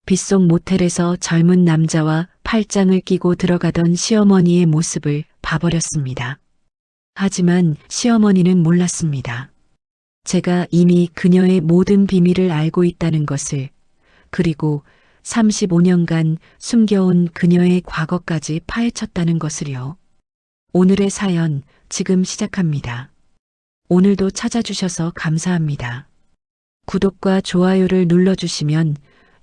빗속 모텔에서 젊은 남자와 팔짱을 끼고 들어가던 시어머니의 모습을 봐버렸습니다. 하지만 시어머니는 몰랐습니다. 제가 이미 그녀의 모든 비밀을 알고 있다는 것을, 그리고 35년간 숨겨온 그녀의 과거까지 파헤쳤다는 것을요. 오늘의 사연 지금 시작합니다. 오늘도 찾아주셔서 감사합니다. 구독과 좋아요를 눌러주시면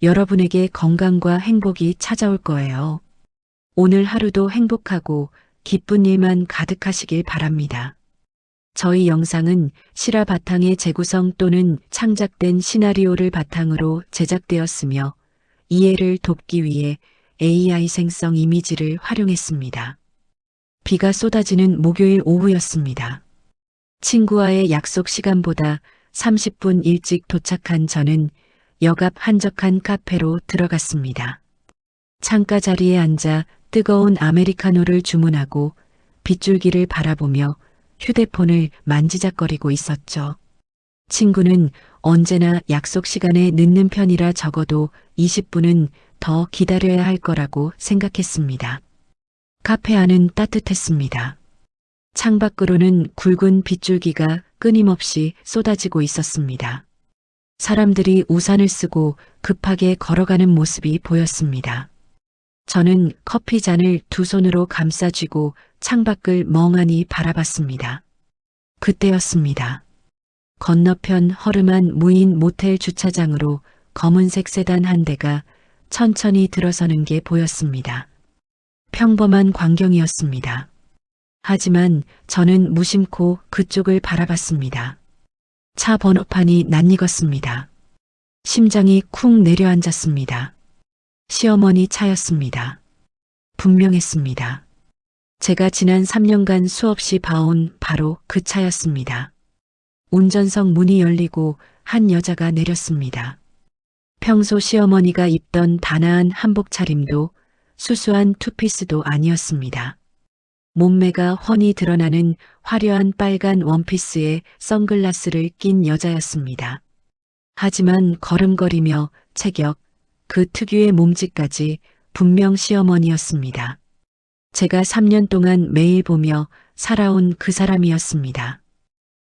여러분에게 건강과 행복이 찾아올 거예요. 오늘 하루도 행복하고 기쁜 일만 가득하시길 바랍니다. 저희 영상은 실화 바탕의 재구성 또는 창작된 시나리오를 바탕으로 제작되었으며 이해를 돕기 위해 AI 생성 이미지를 활용했습니다. 비가 쏟아지는 목요일 오후였습니다. 친구와의 약속 시간보다 30분 일찍 도착한 저는 역앞 한적한 카페로 들어갔습니다. 창가 자리에 앉아 뜨거운 아메리카노를 주문하고 빗줄기를 바라보며 휴대폰을 만지작거리고 있었죠. 친구는 언제나 약속 시간에 늦는 편이라 적어도 20분은 더 기다려야 할 거라고 생각했습니다. 카페 안은 따뜻했습니다. 창밖으로는 굵은 빗줄기가 끊임없이 쏟아지고 있었습니다. 사람들이 우산을 쓰고 급하게 걸어가는 모습이 보였습니다. 저는 커피 잔을 두 손으로 감싸 쥐고 창밖을 멍하니 바라봤습니다. 그때였습니다. 건너편 허름한 무인 모텔 주차장으로 검은색 세단 한 대가 천천히 들어서는 게 보였습니다. 평범한 광경이었습니다. 하지만 저는 무심코 그쪽을 바라봤습니다. 차 번호판이 낯익었습니다. 심장이 쿵 내려앉았습니다. 시어머니 차였습니다. 분명했습니다. 제가 지난 3년간 수없이 봐온 바로 그 차였습니다. 운전석 문이 열리고 한 여자가 내렸습니다. 평소 시어머니가 입던 단아한 한복 차림도 수수한 투피스도 아니었습니다. 몸매가 훤히 드러나는 화려한 빨간 원피스에 선글라스를 낀 여자였습니다. 하지만 걸음걸이며 체격, 그 특유의 몸짓까지 분명 시어머니였습니다. 제가 3년 동안 매일 보며 살아온 그 사람이었습니다.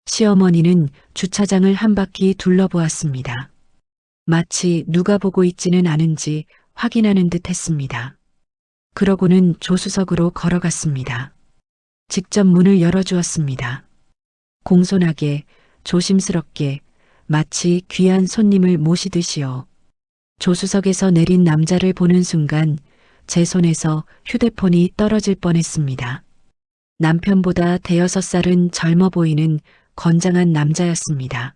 시어머니는 주차장을 한 바퀴 둘러보았습니다. 마치 누가 보고 있지는 않은지 확인하는 듯 했습니다. 그러고는 조수석으로 걸어갔습니다. 직접 문을 열어주었습니다. 공손하게, 조심스럽게, 마치 귀한 손님을 모시듯이요. 조수석에서 내린 남자를 보는 순간 제 손에서 휴대폰이 떨어질 뻔했습니다. 남편보다 5살은 젊어 보이는 건장한 남자였습니다.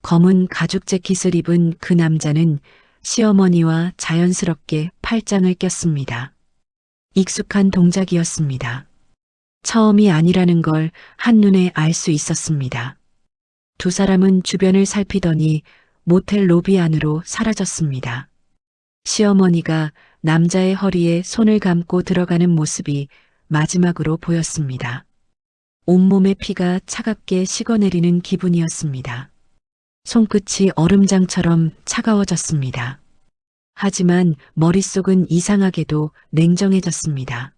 검은 가죽 재킷을 입은 그 남자는 시어머니와 자연스럽게 팔짱을 꼈습니다. 익숙한 동작이었습니다. 처음이 아니라는 걸 한눈에 알 수 있었습니다. 두 사람은 주변을 살피더니 모텔 로비 안으로 사라졌습니다. 시어머니가 남자의 허리에 손을 감고 들어가는 모습이 마지막으로 보였습니다. 온몸의 피가 차갑게 식어내리는 기분이었습니다. 손끝이 얼음장처럼 차가워졌습니다. 하지만 머릿속은 이상하게도 냉정해졌습니다.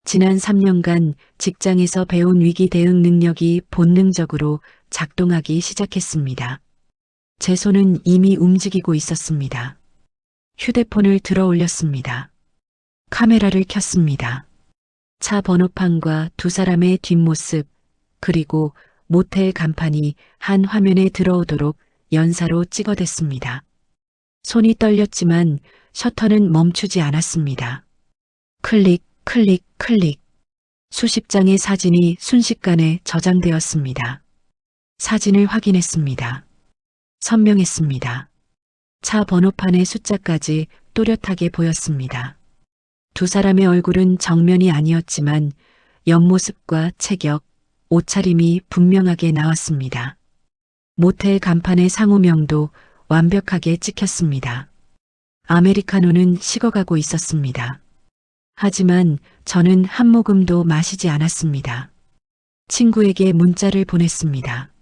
지난 3년간 직장에서 배운 위기 대응 능력이 본능적으로 작동하기 시작했습니다. 제 손은 이미 움직이고 있었습니다. 휴대폰을 들어 올렸습니다. 카메라를 켰습니다. 차 번호판과 두 사람의 뒷모습, 그리고 모텔 간판이 한 화면에 들어오도록 연사로 찍어댔습니다. 손이 떨렸지만 셔터는 멈추지 않았습니다. 클릭, 클릭, 클릭. 수십 장의 사진이 순식간에 저장되었습니다. 사진을 확인했습니다. 선명했습니다. 차 번호판의 숫자까지 또렷하게 보였습니다. 두 사람의 얼굴은 정면이 아니었지만 옆모습과 체격, 옷차림이 분명하게 나왔습니다. 모텔 간판의 상호명도 완벽하게 찍혔습니다. 아메리카노는 식어가고 있었습니다. 하지만 저는 한 모금도 마시지 않았습니다. 친구에게 문자를 보냈습니다.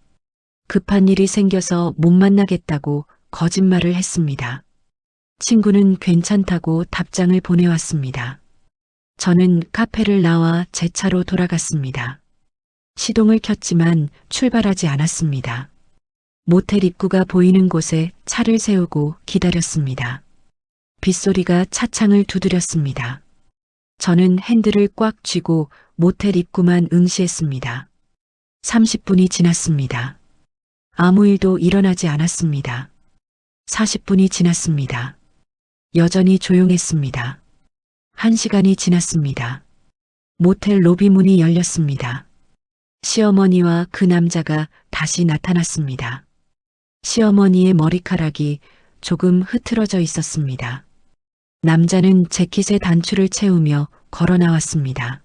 급한 일이 생겨서 못 만나겠다고 거짓말을 했습니다. 친구는 괜찮다고 답장을 보내왔습니다. 저는 카페를 나와 제 차로 돌아갔습니다. 시동을 켰지만 출발하지 않았습니다. 모텔 입구가 보이는 곳에 차를 세우고 기다렸습니다. 빗소리가 차창을 두드렸습니다. 저는 핸들을 꽉 쥐고 모텔 입구만 응시했습니다. 30분이 지났습니다. 아무 일도 일어나지 않았습니다. 40분이 지났습니다. 여전히 조용했습니다. 1시간이 지났습니다. 모텔 로비 문이 열렸습니다. 시어머니와 그 남자가 다시 나타났습니다. 시어머니의 머리카락이 조금 흐트러져 있었습니다. 남자는 재킷에 단추를 채우며 걸어 나왔습니다.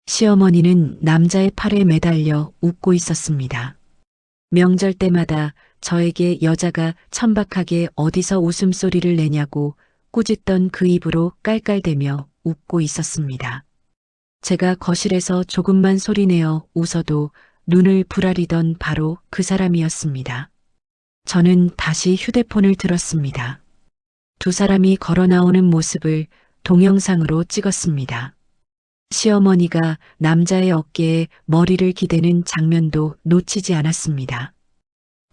시어머니는 남자의 팔에 매달려 웃고 있었습니다. 명절 때마다 저에게 여자가 천박하게 어디서 웃음소리를 내냐고 꾸짖던 그 입으로 깔깔대며 웃고 있었습니다. 제가 거실에서 조금만 소리내어 웃어도 눈을 부라리던 바로 그 사람이었습니다. 저는 다시 휴대폰을 들었습니다. 두 사람이 걸어 나오는 모습을 동영상으로 찍었습니다. 시어머니가 남자의 어깨에 머리를 기대는 장면도 놓치지 않았습니다.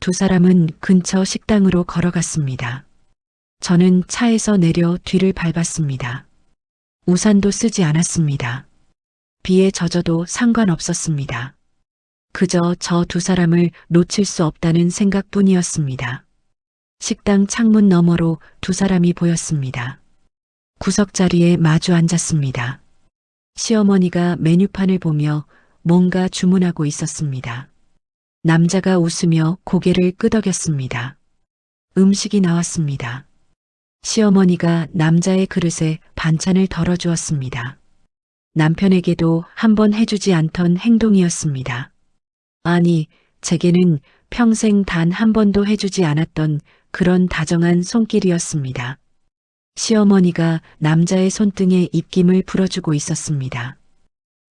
두 사람은 근처 식당으로 걸어갔습니다. 저는 차에서 내려 뒤를 밟았습니다. 우산도 쓰지 않았습니다. 비에 젖어도 상관없었습니다. 그저 저 두 사람을 놓칠 수 없다는 생각뿐이었습니다. 식당 창문 너머로 두 사람이 보였습니다. 구석자리에 마주 앉았습니다. 시어머니가 메뉴판을 보며 뭔가 주문하고 있었습니다. 남자가 웃으며 고개를 끄덕였습니다. 음식이 나왔습니다. 시어머니가 남자의 그릇에 반찬을 덜어주었습니다. 남편에게도 한번 해주지 않던 행동이었습니다. 아니, 제게는 평생 단 한 번도 해주지 않았던 그런 다정한 손길이었습니다. 시어머니가 남자의 손등에 입김을 불어주고 있었습니다.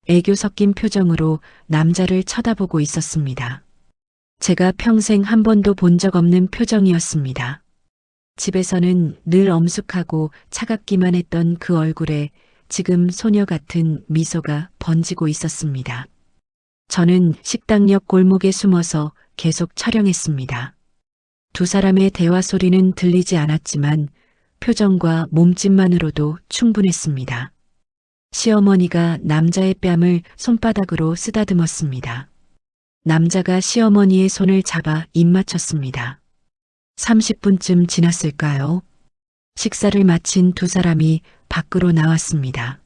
애교 섞인 표정으로 남자를 쳐다보고 있었습니다. 제가 평생 한 번도 본 적 없는 표정이었습니다. 집에서는 늘 엄숙하고 차갑기만 했던 그 얼굴에 지금 소녀 같은 미소가 번지고 있었습니다. 저는 식당 옆 골목에 숨어서 계속 촬영했습니다. 두 사람의 대화 소리는 들리지 않았지만 표정과 몸짓만으로도 충분했습니다. 시어머니가 남자의 뺨을 손바닥으로 쓰다듬었습니다. 남자가 시어머니의 손을 잡아 입 맞췄습니다. 30분쯤 지났을까요? 식사를 마친 두 사람이 밖으로 나왔습니다.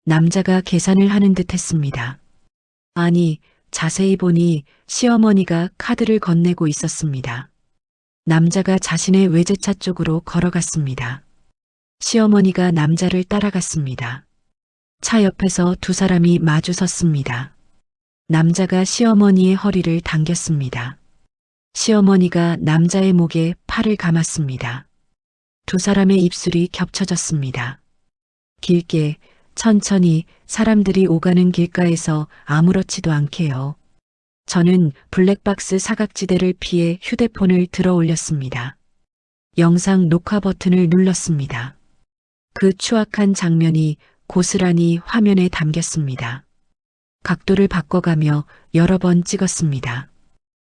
남자가 계산을 하는 듯 했습니다. 아니, 자세히 보니 시어머니가 카드를 건네고 있었습니다. 남자가 자신의 외제차 쪽으로 걸어갔습니다. 시어머니가 남자를 따라갔습니다. 차 옆에서 두 사람이 마주 섰습니다. 남자가 시어머니의 허리를 당겼습니다. 시어머니가 남자의 목에 팔을 감았습니다. 두 사람의 입술이 겹쳐졌습니다. 길게, 천천히 사람들이 오가는 길가에서 아무렇지도 않게요. 저는 블랙박스 사각지대를 피해 휴대폰을 들어 올렸습니다. 영상 녹화 버튼을 눌렀습니다. 그 추악한 장면이 고스란히 화면에 담겼습니다. 각도를 바꿔가며 여러 번 찍었습니다.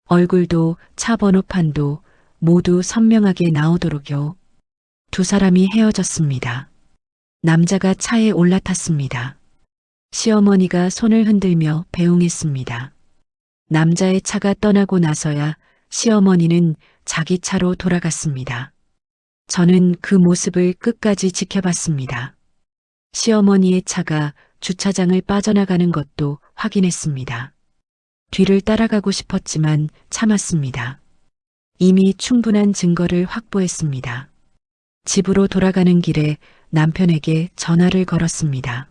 얼굴도 차 번호판도 모두 선명하게 나오도록요. 두 사람이 헤어졌습니다. 남자가 차에 올라탔습니다. 시어머니가 손을 흔들며 배웅했습니다. 남자의 차가 떠나고 나서야 시어머니는 자기 차로 돌아갔습니다. 저는 그 모습을 끝까지 지켜봤습니다. 시어머니의 차가 주차장을 빠져나가는 것도 확인했습니다. 뒤를 따라가고 싶었지만 참았습니다. 이미 충분한 증거를 확보했습니다. 집으로 돌아가는 길에 남편에게 전화를 걸었습니다.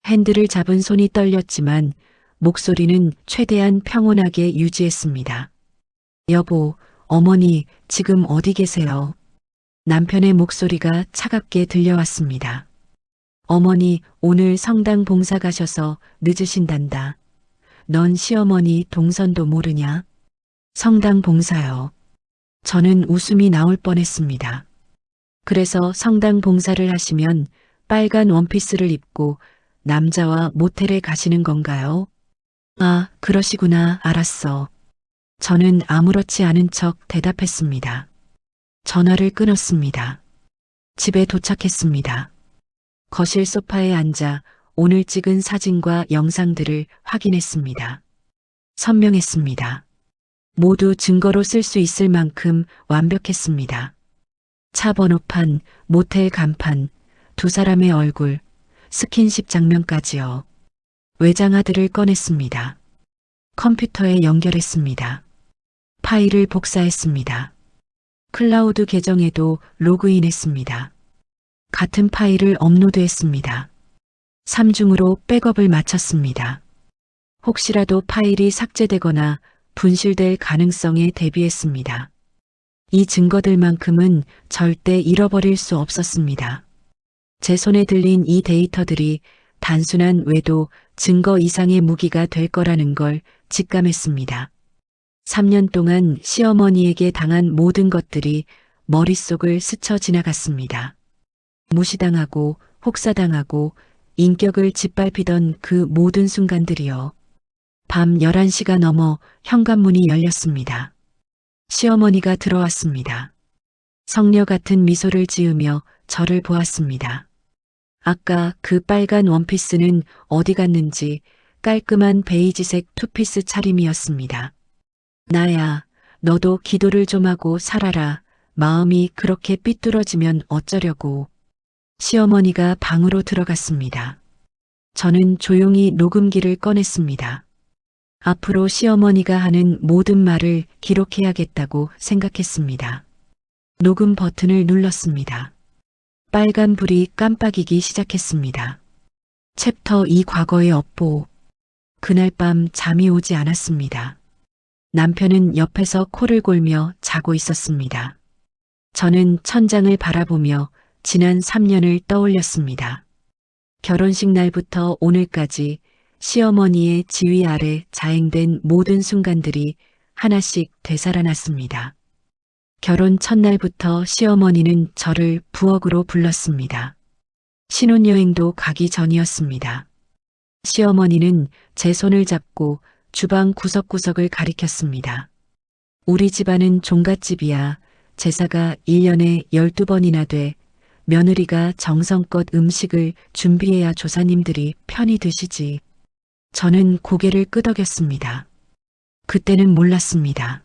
핸들을 잡은 손이 떨렸지만 목소리는 최대한 평온하게 유지했습니다. 여보, 어머니, 지금 어디 계세요? 남편의 목소리가 차갑게 들려왔습니다. 어머니, 오늘 성당 봉사 가셔서 늦으신단다. 넌 시어머니 동선도 모르냐? 성당 봉사요. 저는 웃음이 나올 뻔했습니다. 그래서 성당 봉사를 하시면 빨간 원피스를 입고 남자와 모텔에 가시는 건가요? 아, 그러시구나. 알았어. 저는 아무렇지 않은 척 대답했습니다. 전화를 끊었습니다. 집에 도착했습니다. 거실 소파에 앉아 오늘 찍은 사진과 영상들을 확인했습니다. 선명했습니다. 모두 증거로 쓸 수 있을 만큼 완벽했습니다. 차 번호판, 모텔 간판, 두 사람의 얼굴, 스킨십 장면까지요. 외장하드를 꺼냈습니다. 컴퓨터에 연결했습니다. 파일을 복사했습니다. 클라우드 계정에도 로그인했습니다. 같은 파일을 업로드했습니다. 3중으로 백업을 마쳤습니다. 혹시라도 파일이 삭제되거나 분실될 가능성에 대비했습니다. 이 증거들만큼은 절대 잃어버릴 수 없었습니다. 제 손에 들린 이 데이터들이 단순한 외도 증거 이상의 무기가 될 거라는 걸 직감했습니다. 3년 동안 시어머니에게 당한 모든 것들이 머릿속을 스쳐 지나갔습니다. 무시당하고 혹사당하고 인격을 짓밟히던 그 모든 순간들이요. 밤 11시가 넘어 현관문이 열렸습니다. 시어머니가 들어왔습니다. 성녀 같은 미소를 지으며 저를 보았습니다. 아까 그 빨간 원피스는 어디 갔는지 깔끔한 베이지색 투피스 차림이었습니다. 나야, 너도 기도를 좀 하고 살아라. 마음이 그렇게 삐뚤어지면 어쩌려고. 시어머니가 방으로 들어갔습니다. 저는 조용히 녹음기를 꺼냈습니다. 앞으로 시어머니가 하는 모든 말을 기록해야겠다고 생각했습니다. 녹음 버튼을 눌렀습니다. 빨간 불이 깜빡이기 시작했습니다. 챕터 2 과거의 업보. 그날 밤 잠이 오지 않았습니다. 남편은 옆에서 코를 골며 자고 있었습니다. 저는 천장을 바라보며 지난 3년을 떠올렸습니다. 결혼식 날부터 오늘까지 시어머니의 지휘 아래 자행된 모든 순간들이 하나씩 되살아났습니다. 결혼 첫날부터 시어머니는 저를 부엌으로 불렀습니다. 신혼여행도 가기 전이었습니다. 시어머니는 제 손을 잡고 주방 구석구석을 가리켰습니다. 우리 집안은 종갓집이야. 제사가 1년에 12번이나 돼 며느리가 정성껏 음식을 준비해야 조사님들이 편히 드시지. 저는 고개를 끄덕였습니다. 그때는 몰랐습니다.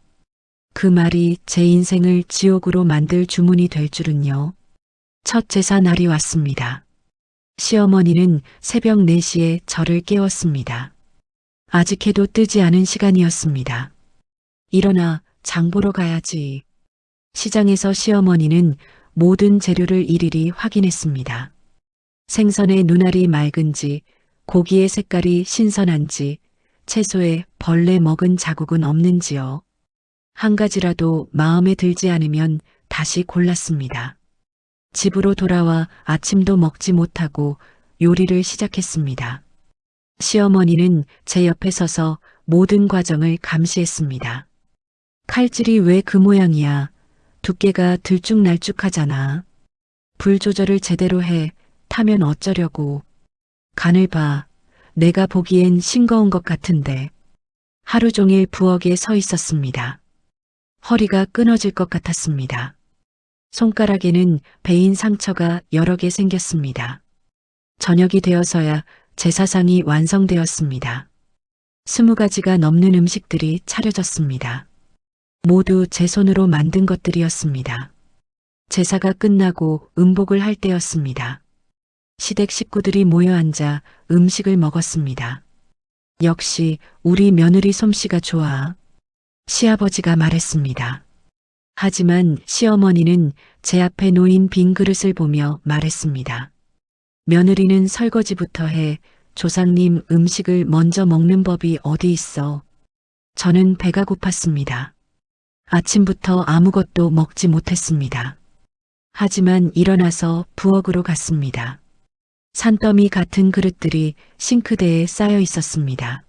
그 말이 제 인생을 지옥으로 만들 주문이 될 줄은요. 첫 제사 날이 왔습니다. 시어머니는 새벽 4시에 저를 깨웠습니다. 아직 해도 뜨지 않은 시간이었습니다. 일어나 장 보러 가야지. 시장에서 시어머니는 모든 재료를 일일이 확인했습니다. 생선의 눈알이 맑은지, 고기의 색깔이 신선한지, 채소에 벌레 먹은 자국은 없는지요. 한 가지라도 마음에 들지 않으면 다시 골랐습니다. 집으로 돌아와 아침도 먹지 못하고 요리를 시작했습니다. 시어머니는 제 옆에 서서 모든 과정을 감시했습니다. 칼질이 왜 그 모양이야? 두께가 들쭉날쭉하잖아. 불 조절을 제대로 해. 타면 어쩌려고. 간을 봐. 내가 보기엔 싱거운 것 같은데. 하루 종일 부엌에 서 있었습니다. 허리가 끊어질 것 같았습니다. 손가락에는 베인 상처가 여러 개 생겼습니다. 저녁이 되어서야 제사상이 완성되었습니다. 20가지가 넘는 음식들이 차려졌습니다. 모두 제 손으로 만든 것들이었습니다. 제사가 끝나고 음복을 할 때였습니다. 시댁 식구들이 모여 앉아 음식을 먹었습니다. 역시 우리 며느리 솜씨가 좋아. 시아버지가 말했습니다. 하지만 시어머니는 제 앞에 놓인 빈 그릇을 보며 말했습니다. 며느리는 설거지부터 해. 조상님 음식을 먼저 먹는 법이 어디 있어. 저는 배가 고팠습니다. 아침부터 아무것도 먹지 못했습니다. 하지만 일어나서 부엌으로 갔습니다. 산더미 같은 그릇들이 싱크대에 쌓여 있었습니다.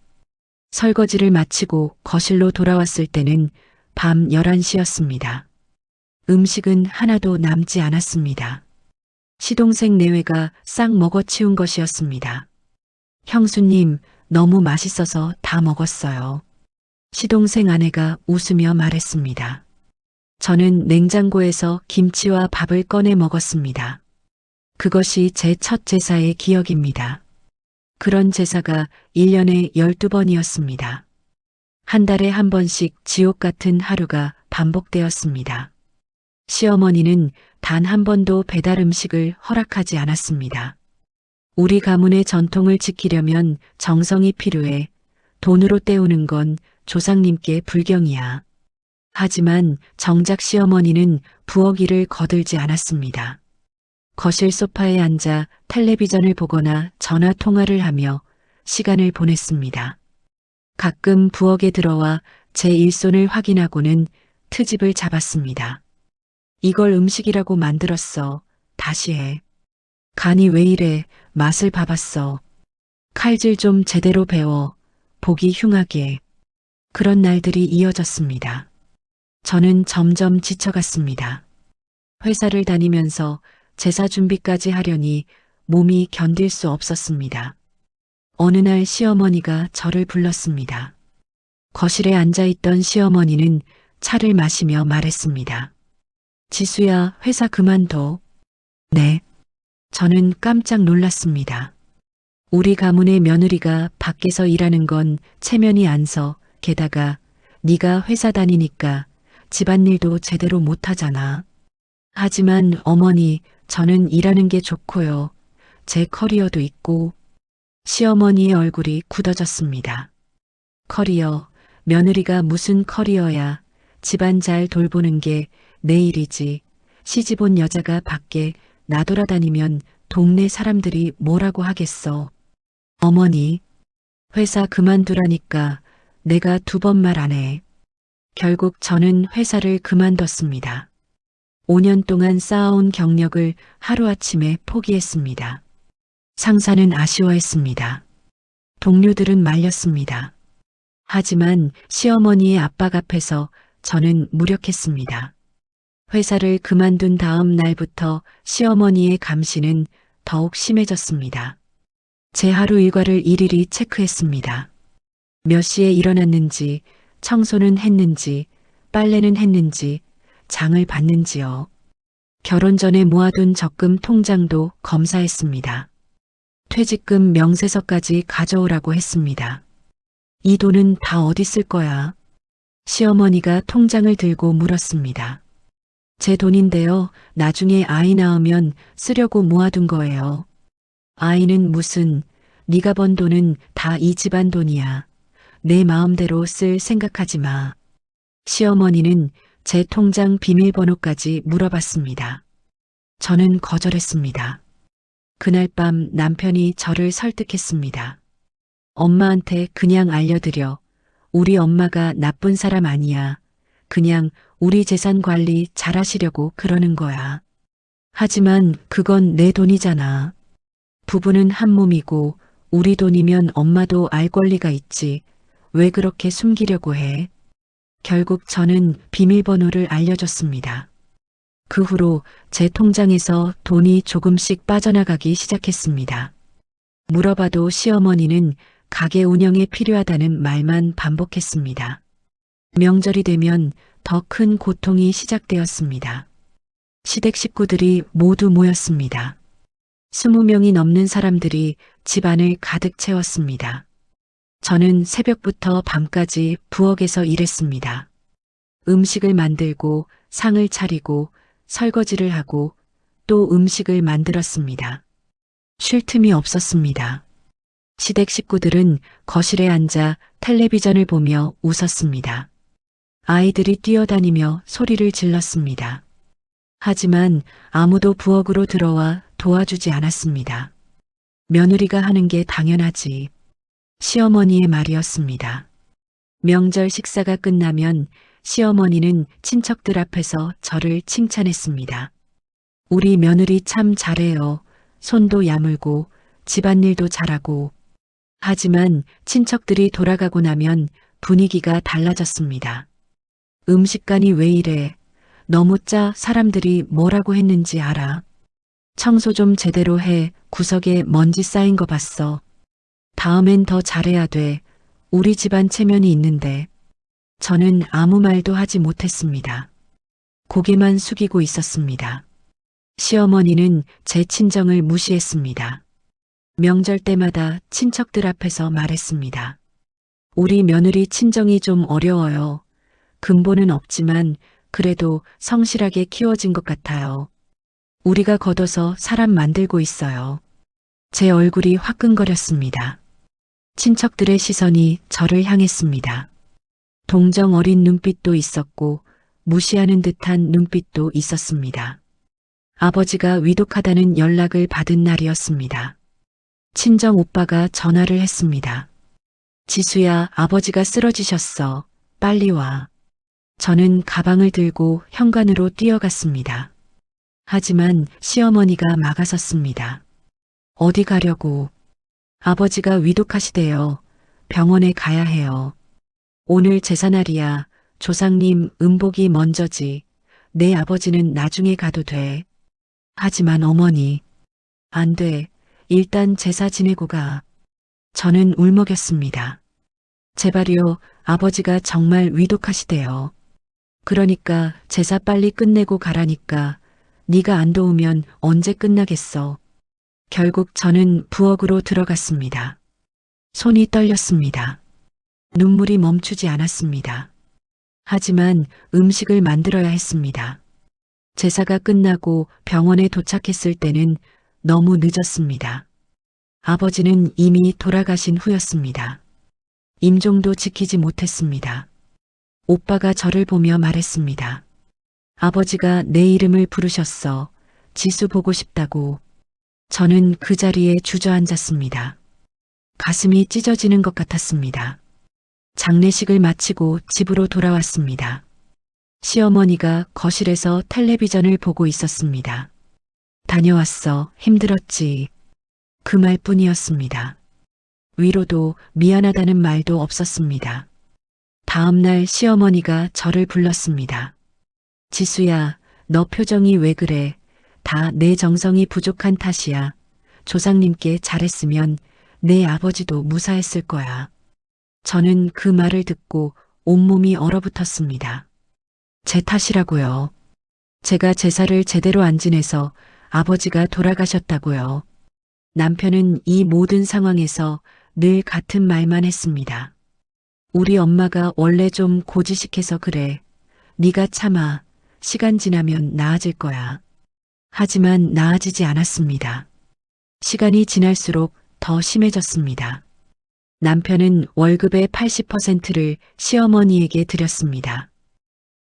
설거지를 마치고 거실로 돌아왔을 때는 밤 11시였습니다. 음식은 하나도 남지 않았습니다. 시동생 내외가 싹 먹어치운 것이었습니다. 형수님, 너무 맛있어서 다 먹었어요. 시동생 아내가 웃으며 말했습니다. 저는 냉장고에서 김치와 밥을 꺼내 먹었습니다. 그것이 제 첫 제사의 기억입니다. 그런 제사가 1년에 12번이었습니다. 한 달에 한 번씩 지옥 같은 하루가 반복되었습니다. 시어머니는 단 한 번도 배달 음식을 허락하지 않았습니다. 우리 가문의 전통을 지키려면 정성이 필요해. 돈으로 때우는 건 조상님께 불경이야. 하지만 정작 시어머니는 부엌 일을 거들지 않았습니다. 거실 소파에 앉아 텔레비전을 보거나 전화 통화를 하며 시간을 보냈습니다. 가끔 부엌에 들어와 제 일손을 확인하고는 트집을 잡았습니다. 이걸 음식이라고 만들었어. 다시 해. 간이 왜 이래? 맛을 봐봤어. 칼질 좀 제대로 배워. 보기 흉하게. 그런 날들이 이어졌습니다. 저는 점점 지쳐갔습니다. 회사를 다니면서 제사 준비까지 하려니 몸이 견딜 수 없었습니다. 어느 날 시어머니가 저를 불렀습니다. 거실에 앉아있던 시어머니는 차를 마시며 말했습니다. 지수야, 회사 그만둬. 네. 저는 깜짝 놀랐습니다. 우리 가문의 며느리가 밖에서 일하는 건 체면이 안 서. 게다가 네가 회사 다니니까 집안일도 제대로 못하잖아. 하지만 어머니, 저는 일하는 게 좋고요. 제 커리어도 있고. 시어머니의 얼굴이 굳어졌습니다. 커리어, 며느리가 무슨 커리어야. 집안 잘 돌보는 게 내 일이지. 시집 온 여자가 밖에 나돌아다니면 동네 사람들이 뭐라고 하겠어. 어머니, 회사 그만두라니까 내가 2번 말 안 해. 결국 저는 회사를 그만뒀습니다. 5년 동안 쌓아온 경력을 하루아침에 포기했습니다. 상사는 아쉬워했습니다. 동료들은 말렸습니다. 하지만 시어머니의 압박 앞에서 저는 무력했습니다. 회사를 그만둔 다음 날부터 시어머니의 감시는 더욱 심해졌습니다. 제 하루 일과를 일일이 체크했습니다. 몇 시에 일어났는지, 청소는 했는지, 빨래는 했는지, 장을 봤는지요. 결혼 전에 모아둔 적금 통장도 검사했습니다. 퇴직금 명세서까지 가져오라고 했습니다. 이 돈은 다 어디 쓸 거야? 시어머니가 통장을 들고 물었습니다. 제 돈인데요. 나중에 아이 낳으면 쓰려고 모아둔 거예요. 아이는 무슨, 네가 번 돈은 다 이 집안 돈이야. 내 마음대로 쓸 생각하지 마. 시어머니는 제 통장 비밀번호까지 물어봤습니다. 저는 거절했습니다. 그날 밤 남편이 저를 설득했습니다. 엄마한테 그냥 알려드려. 우리 엄마가 나쁜 사람 아니야. 그냥 우리 재산 관리 잘하시려고 그러는 거야. 하지만 그건 내 돈이잖아. 부부는 한 몸이고 우리 돈이면 엄마도 알 권리가 있지. 왜 그렇게 숨기려고 해? 결국 저는 비밀번호를 알려줬습니다. 그 후로 제 통장에서 돈이 조금씩 빠져나가기 시작했습니다. 물어봐도 시어머니는 가게 운영에 필요하다는 말만 반복했습니다. 명절이 되면 더 큰 고통이 시작되었습니다. 시댁 식구들이 모두 모였습니다. 20명이 넘는 사람들이 집안을 가득 채웠습니다. 저는 새벽부터 밤까지 부엌에서 일했습니다. 음식을 만들고 상을 차리고 설거지를 하고 또 음식을 만들었습니다. 쉴 틈이 없었습니다. 시댁 식구들은 거실에 앉아 텔레비전을 보며 웃었습니다. 아이들이 뛰어다니며 소리를 질렀습니다. 하지만 아무도 부엌으로 들어와 도와주지 않았습니다. 며느리가 하는 게 당연하지. 시어머니의 말이었습니다. 명절 식사가 끝나면 시어머니는 친척들 앞에서 저를 칭찬했습니다. 우리 며느리 참 잘해요. 손도 야물고 집안일도 잘하고. 하지만 친척들이 돌아가고 나면 분위기가 달라졌습니다. 음식간이 왜 이래? 너무 짜. 사람들이 뭐라고 했는지 알아? 청소 좀 제대로 해. 구석에 먼지 쌓인 거 봤어. 다음엔 더 잘해야 돼. 우리 집안 체면이 있는데. 저는 아무 말도 하지 못했습니다. 고개만 숙이고 있었습니다. 시어머니는 제 친정을 무시했습니다. 명절 때마다 친척들 앞에서 말했습니다. 우리 며느리 친정이 좀 어려워요. 근본은 없지만 그래도 성실하게 키워진 것 같아요. 우리가 걷어서 사람 만들고 있어요. 제 얼굴이 화끈거렸습니다. 친척들의 시선이 저를 향했습니다. 동정 어린 눈빛도 있었고 무시하는 듯한 눈빛도 있었습니다. 아버지가 위독하다는 연락을 받은 날이었습니다. 친정 오빠가 전화를 했습니다. 지수야, 아버지가 쓰러지셨어. 빨리 와. 저는 가방을 들고 현관으로 뛰어갔습니다. 하지만 시어머니가 막아섰습니다. 어디 가려고? 아버지가 위독하시대요. 병원에 가야 해요. 오늘 제사날이야. 조상님 음복이 먼저지. 내 아버지는 나중에 가도 돼. 하지만 어머니. 안 돼. 일단 제사 지내고 가. 저는 울먹였습니다. 제발요. 아버지가 정말 위독하시대요. 그러니까 제사 빨리 끝내고 가라니까. 네가 안 도우면 언제 끝나겠어. 결국 저는 부엌으로 들어갔습니다. 손이 떨렸습니다. 눈물이 멈추지 않았습니다. 하지만 음식을 만들어야 했습니다. 제사가 끝나고 병원에 도착했을 때는 너무 늦었습니다. 아버지는 이미 돌아가신 후였습니다. 임종도 지키지 못했습니다. 오빠가 저를 보며 말했습니다. 아버지가 내 이름을 부르셨어. 지수 보고 싶다고. 저는 그 자리에 주저앉았습니다. 가슴이 찢어지는 것 같았습니다. 장례식을 마치고 집으로 돌아왔습니다. 시어머니가 거실에서 텔레비전을 보고 있었습니다. 다녀왔어. 힘들었지. 그 말뿐이었습니다. 위로도 미안하다는 말도 없었습니다. 다음 날 시어머니가 저를 불렀습니다. 지수야, 너 표정이 왜 그래? 다 내 정성이 부족한 탓이야. 조상님께 잘했으면 내 아버지도 무사했을 거야. 저는 그 말을 듣고 온몸이 얼어붙었습니다. 제 탓이라고요. 제가 제사를 제대로 안 지내서 아버지가 돌아가셨다고요. 남편은 이 모든 상황에서 늘 같은 말만 했습니다. 우리 엄마가 원래 좀 고지식해서 그래. 네가 참아. 시간 지나면 나아질 거야. 하지만 나아지지 않았습니다. 시간이 지날수록 더 심해졌습니다. 남편은 월급의 80%를 시어머니에게 드렸습니다.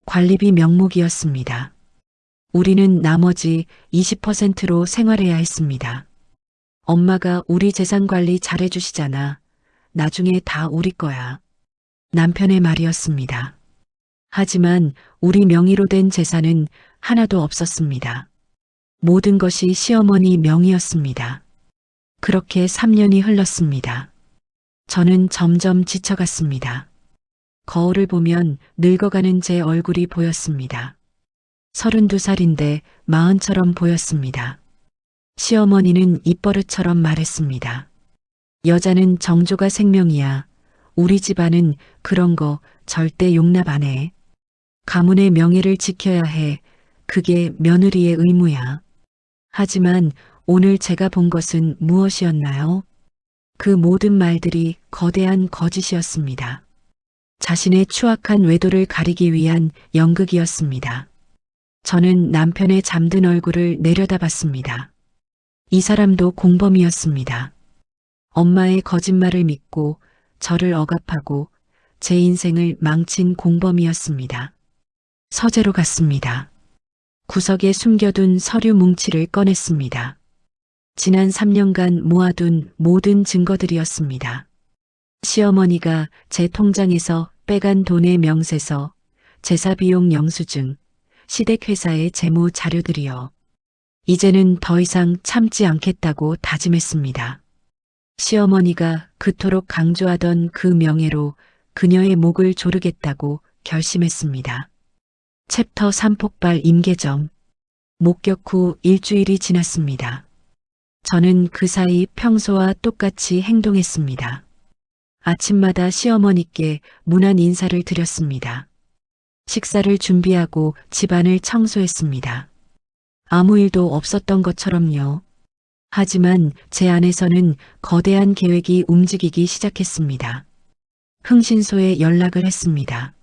관리비 명목이었습니다. 우리는 나머지 20%로 생활해야 했습니다. 엄마가 우리 재산 관리 잘해주시잖아. 나중에 다 우리 거야. 남편의 말이었습니다. 하지만 우리 명의로 된 재산은 하나도 없었습니다. 모든 것이 시어머니 명의였습니다. 그렇게 3년이 흘렀습니다. 저는 점점 지쳐갔습니다. 거울을 보면 늙어가는 제 얼굴이 보였습니다. 32살인데 40처럼 보였습니다. 시어머니는 입버릇처럼 말했습니다. 여자는 정조가 생명이야. 우리 집안은 그런 거 절대 용납 안 해. 가문의 명예를 지켜야 해. 그게 며느리의 의무야. 하지만 오늘 제가 본 것은 무엇이었나요? 그 모든 말들이 거대한 거짓이었습니다. 자신의 추악한 외도를 가리기 위한 연극이었습니다. 저는 남편의 잠든 얼굴을 내려다봤습니다. 이 사람도 공범이었습니다. 엄마의 거짓말을 믿고 저를 억압하고 제 인생을 망친 공범이었습니다. 서재로 갔습니다. 구석에 숨겨둔 서류 뭉치를 꺼냈습니다. 지난 3년간 모아둔 모든 증거들이었습니다. 시어머니가 제 통장에서 빼간 돈의 명세서, 제사비용 영수증, 시댁회사의 재무 자료들이요. 이제는 더 이상 참지 않겠다고 다짐했습니다. 시어머니가 그토록 강조하던 그 명예로 그녀의 목을 조르겠다고 결심했습니다. 챕터 3 폭발 임계점. 목격 후 일주일이 지났습니다. 저는 그 사이 평소와 똑같이 행동했습니다. 아침마다 시어머니께 문안 인사를 드렸습니다. 식사를 준비하고 집안을 청소했습니다. 아무 일도 없었던 것처럼요. 하지만 제 안에서는 거대한 계획이 움직이기 시작했습니다. 흥신소에 연락을 했습니다.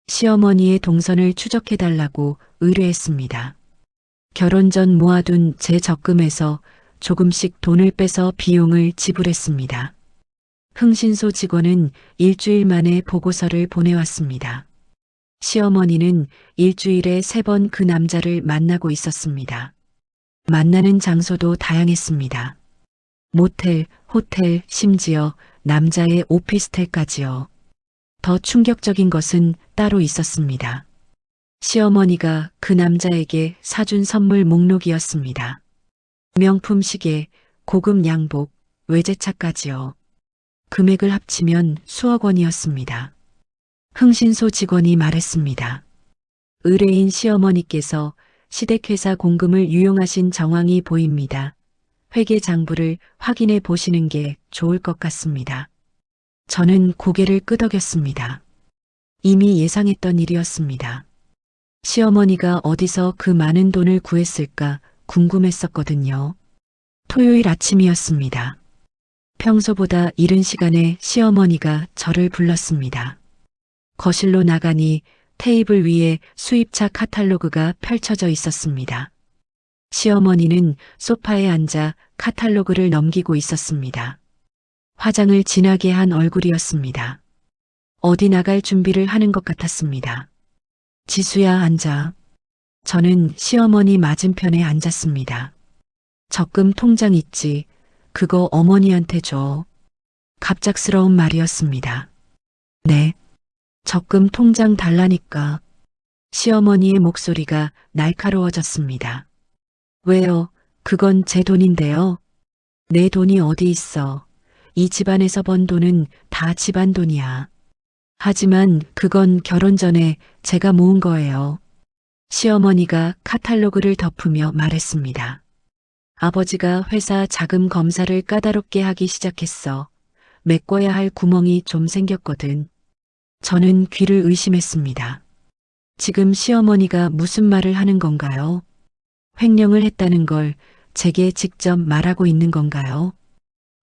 시어머니의 동선을 추적해달라고 의뢰했습니다. 결혼 전 모아둔 제 적금에서 조금씩 돈을 빼서 비용을 지불했습니다. 흥신소 직원은 일주일 만에 보고서를 보내왔습니다. 시어머니는 일주일에 3번 그 남자를 만나고 있었습니다. 만나는 장소도 다양했습니다. 모텔, 호텔, 심지어 남자의 오피스텔까지요. 더 충격적인 것은 따로 있었습니다. 시어머니가 그 남자에게 사준 선물 목록이었습니다. 명품 시계, 고급 양복, 외제차까지요. 금액을 합치면 수억 원이었습니다. 흥신소 직원이 말했습니다. 의뢰인 시어머니께서 시댁회사 공금을 유용하신 정황이 보입니다. 회계 장부를 확인해 보시는 게 좋을 것 같습니다. 저는 고개를 끄덕였습니다. 이미 예상했던 일이었습니다. 시어머니가 어디서 그 많은 돈을 구했을까 궁금했었거든요. 토요일 아침이었습니다. 평소보다 이른 시간에 시어머니가 저를 불렀습니다. 거실로 나가니 테이블 위에 수입차 카탈로그가 펼쳐져 있었습니다. 시어머니는 소파에 앉아 카탈로그를 넘기고 있었습니다. 화장을 진하게 한 얼굴이었습니다. 어디 나갈 준비를 하는 것 같았습니다. 지수야, 앉아. 저는 시어머니 맞은편에 앉았습니다. 적금 통장 있지? 그거 어머니한테 줘. 갑작스러운 말이었습니다. 네. 적금 통장 달라니까. 시어머니의 목소리가 날카로워졌습니다. 왜요? 그건 제 돈인데요. 내 돈이 어디 있어. 이 집안에서 번 돈은 다 집안 돈이야. 하지만 그건 결혼 전에 제가 모은 거예요. 시어머니가 카탈로그를 덮으며 말했습니다. 아버지가 회사 자금 검사를 까다롭게 하기 시작했어. 메꿔야 할 구멍이 좀 생겼거든. 저는 귀를 의심했습니다. 지금 시어머니가 무슨 말을 하는 건가요? 횡령을 했다는 걸 제게 직접 말하고 있는 건가요?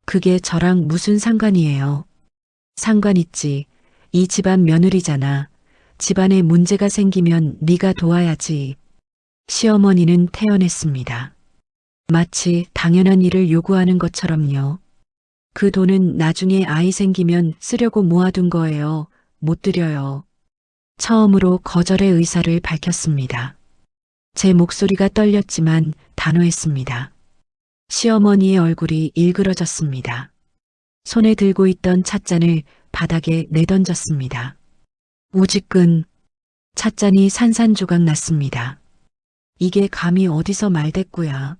그게 저랑 무슨 상관이에요? 상관 있지. 이 집안 며느리잖아. 집안에 문제가 생기면 네가 도와야지. 시어머니는 태연했습니다. 마치 당연한 일을 요구하는 것처럼요. 그 돈은 나중에 아이 생기면 쓰려고 모아둔 거예요. 못 드려요. 처음으로 거절의 의사를 밝혔습니다. 제 목소리가 떨렸지만 단호했습니다. 시어머니의 얼굴이 일그러졌습니다. 손에 들고 있던 찻잔을 바닥에 내던졌습니다. 우지끈. 찻잔이 산산조각 났습니다. 이게 감히 어디서 말대꾸야.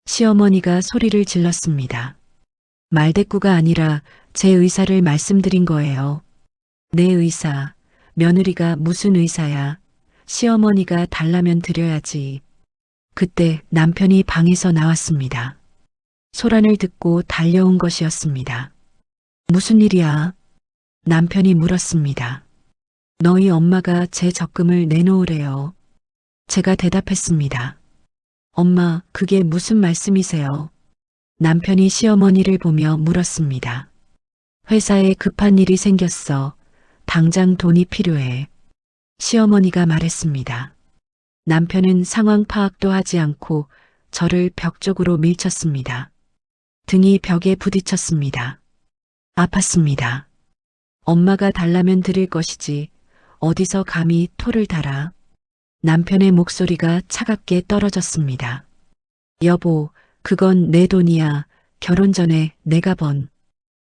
시어머니가 소리를 질렀습니다. 말대꾸가 아니라 제 의사를 말씀드린 거예요. 내 의사, 며느리가 무슨 의사야. 시어머니가 달라면 드려야지. 그때 남편이 방에서 나왔습니다. 소란을 듣고 달려온 것이었습니다. 무슨 일이야? 남편이 물었습니다. 너희 엄마가 제 적금을 내놓으래요. 제가 대답했습니다. 엄마, 그게 무슨 말씀이세요? 남편이 시어머니를 보며 물었습니다. 회사에 급한 일이 생겼어. 당장 돈이 필요해. 시어머니가 말했습니다. 남편은 상황 파악도 하지 않고 저를 벽 쪽으로 밀쳤습니다. 등이 벽에 부딪혔습니다. 아팠습니다. 엄마가 달라면 드릴 것이지 어디서 감히 토를 달아. 남편의 목소리가 차갑게 떨어졌습니다. 여보, 그건 내 돈이야. 결혼 전에 내가 번.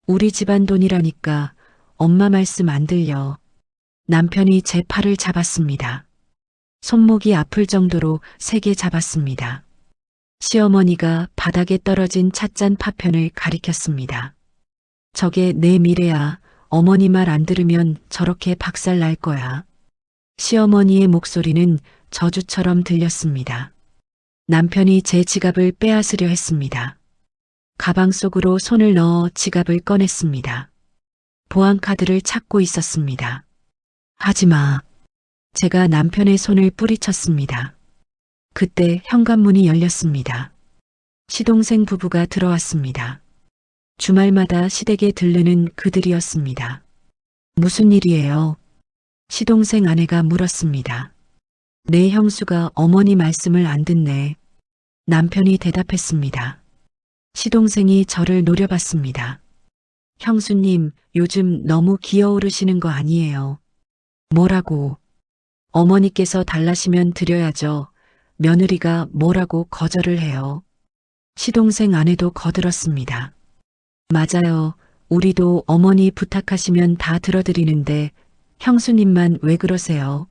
우리 집안 돈이라니까 엄마 말씀 안 들려. 남편이 제 팔을 잡았습니다. 손목이 아플 정도로 세게 잡았습니다. 시어머니가 바닥에 떨어진 찻잔 파편을 가리켰습니다. 저게 내 미래야. 어머니 말 안 들으면 저렇게 박살 날 거야. 시어머니의 목소리는 저주처럼 들렸습니다. 남편이 제 지갑을 빼앗으려 했습니다. 가방 속으로 손을 넣어 지갑을 꺼냈습니다. 보안카드를 찾고 있었습니다. 하지마. 제가 남편의 손을 뿌리쳤습니다. 그때 현관문이 열렸습니다. 시동생 부부가 들어왔습니다. 주말마다 시댁에 들르는 그들이었습니다. 무슨 일이에요? 시동생 아내가 물었습니다. 내 형수가 어머니 말씀을 안 듣네. 남편이 대답했습니다. 시동생이 저를 노려봤습니다. 형수님, 요즘 너무 기어오르시는 거 아니에요? 뭐라고? 어머니께서 달라시면 드려야죠. 며느리가 뭐라고 거절을 해요. 시동생 아내도 거들었습니다. 맞아요. 우리도 어머니 부탁하시면 다 들어드리는데 형수님만 왜 그러세요?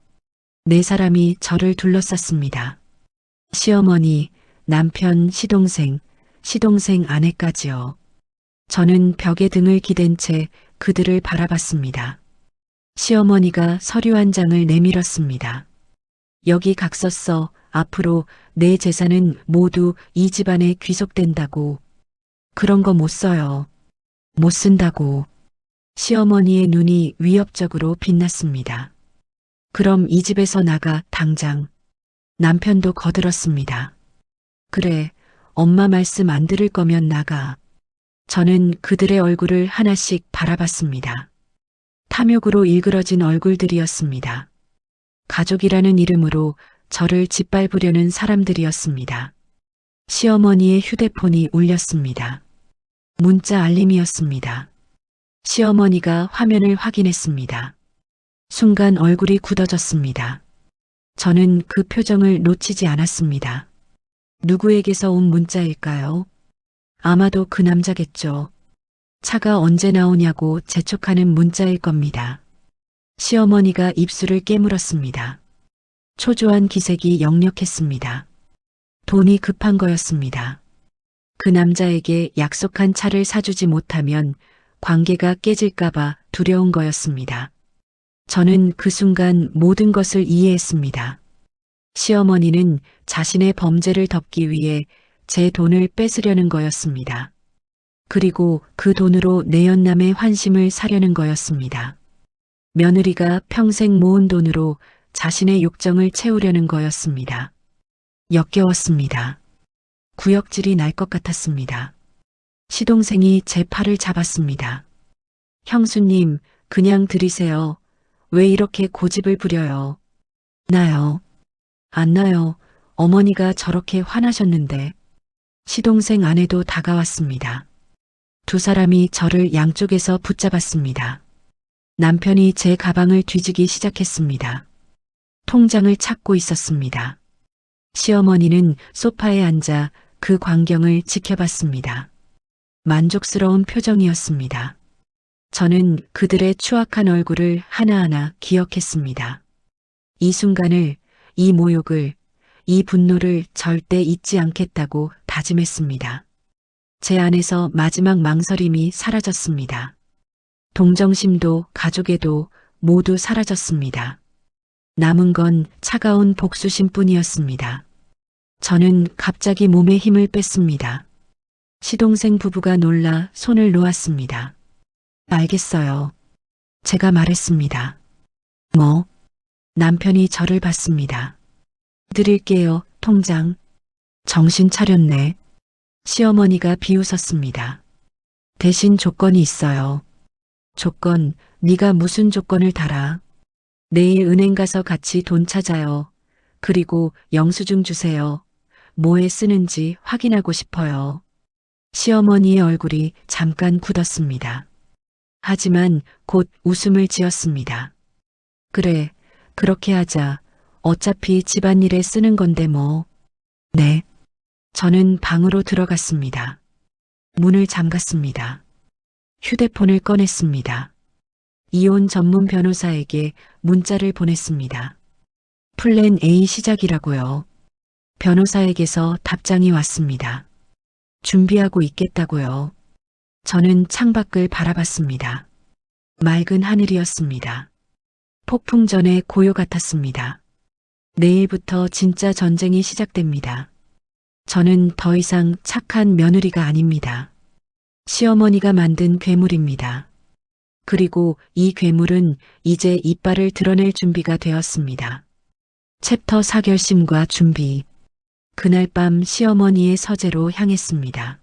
네 사람이 저를 둘러쌌습니다. 시어머니, 남편, 시동생, 시동생 아내까지요. 저는 벽에 등을 기댄 채 그들을 바라봤습니다. 시어머니가 서류 한 장을 내밀었습니다. 여기 각서 써. 앞으로 내 재산은 모두 이 집안에 귀속된다고. 그런 거 못 써요. 못 쓴다고. 시어머니의 눈이 위협적으로 빛났습니다. 그럼 이 집에서 나가, 당장. 남편도 거들었습니다. 그래, 엄마 말씀 안 들을 거면 나가. 저는 그들의 얼굴을 하나씩 바라봤습니다. 탐욕으로 일그러진 얼굴들이었습니다. 가족이라는 이름으로 저를 짓밟으려는 사람들이었습니다. 시어머니의 휴대폰이 울렸습니다. 문자 알림이었습니다. 시어머니가 화면을 확인했습니다. 순간 얼굴이 굳어졌습니다. 저는 그 표정을 놓치지 않았습니다. 누구에게서 온 문자일까요? 아마도 그 남자겠죠. 차가 언제 나오냐고 재촉하는 문자일 겁니다. 시어머니가 입술을 깨물었습니다. 초조한 기색이 역력했습니다. 돈이 급한 거였습니다. 그 남자에게 약속한 차를 사주지 못하면 관계가 깨질까봐 두려운 거였습니다. 저는 그 순간 모든 것을 이해했습니다. 시어머니는 자신의 범죄를 덮기 위해 제 돈을 뺏으려는 거였습니다. 그리고 그 돈으로 내연남의 환심을 사려는 거였습니다. 며느리가 평생 모은 돈으로 자신의 욕정을 채우려는 거였습니다. 역겨웠습니다. 구역질이 날 것 같았습니다. 시동생이 제 팔을 잡았습니다. 형수님, 그냥 들이세요. 왜 이렇게 고집을 부려요? 나요. 안 나요. 어머니가 저렇게 화나셨는데. 시동생 아내도 다가왔습니다. 두 사람이 저를 양쪽에서 붙잡았습니다. 남편이 제 가방을 뒤지기 시작했습니다. 통장을 찾고 있었습니다. 시어머니는 소파에 앉아 그 광경을 지켜봤습니다. 만족스러운 표정이었습니다. 저는 그들의 추악한 얼굴을 하나하나 기억했습니다. 이 순간을, 이 모욕을, 이 분노를 절대 잊지 않겠다고 다짐했습니다. 제 안에서 마지막 망설임이 사라졌습니다. 동정심도 가족애도 모두 사라졌습니다. 남은 건 차가운 복수심뿐이었습니다. 저는 갑자기 몸에 힘을 뺐습니다. 시동생 부부가 놀라 손을 놓았습니다. 알겠어요. 제가 말했습니다. 뭐? 남편이 저를 봤습니다. 드릴게요, 통장. 정신 차렸네. 시어머니가 비웃었습니다. 대신 조건이 있어요. 조건, 네가 무슨 조건을 달아? 내일 은행 가서 같이 돈 찾아요. 그리고 영수증 주세요. 뭐에 쓰는지 확인하고 싶어요. 시어머니의 얼굴이 잠깐 굳었습니다. 하지만 곧 웃음을 지었습니다. 그래, 그렇게 하자. 어차피 집안일에 쓰는 건데 뭐. 네. 저는 방으로 들어갔습니다. 문을 잠갔습니다. 휴대폰을 꺼냈습니다. 이혼 전문 변호사에게 문자를 보냈습니다. 플랜 A 시작이라고요. 변호사에게서 답장이 왔습니다. 준비하고 있겠다고요. 저는 창밖을 바라봤습니다. 맑은 하늘이었습니다. 폭풍 전의 고요 같았습니다. 내일부터 진짜 전쟁이 시작됩니다. 저는 더 이상 착한 며느리가 아닙니다. 시어머니가 만든 괴물입니다. 그리고 이 괴물은 이제 이빨을 드러낼 준비가 되었습니다. 챕터 4 결심과 준비. 그날 밤 시어머니의 서재로 향했습니다.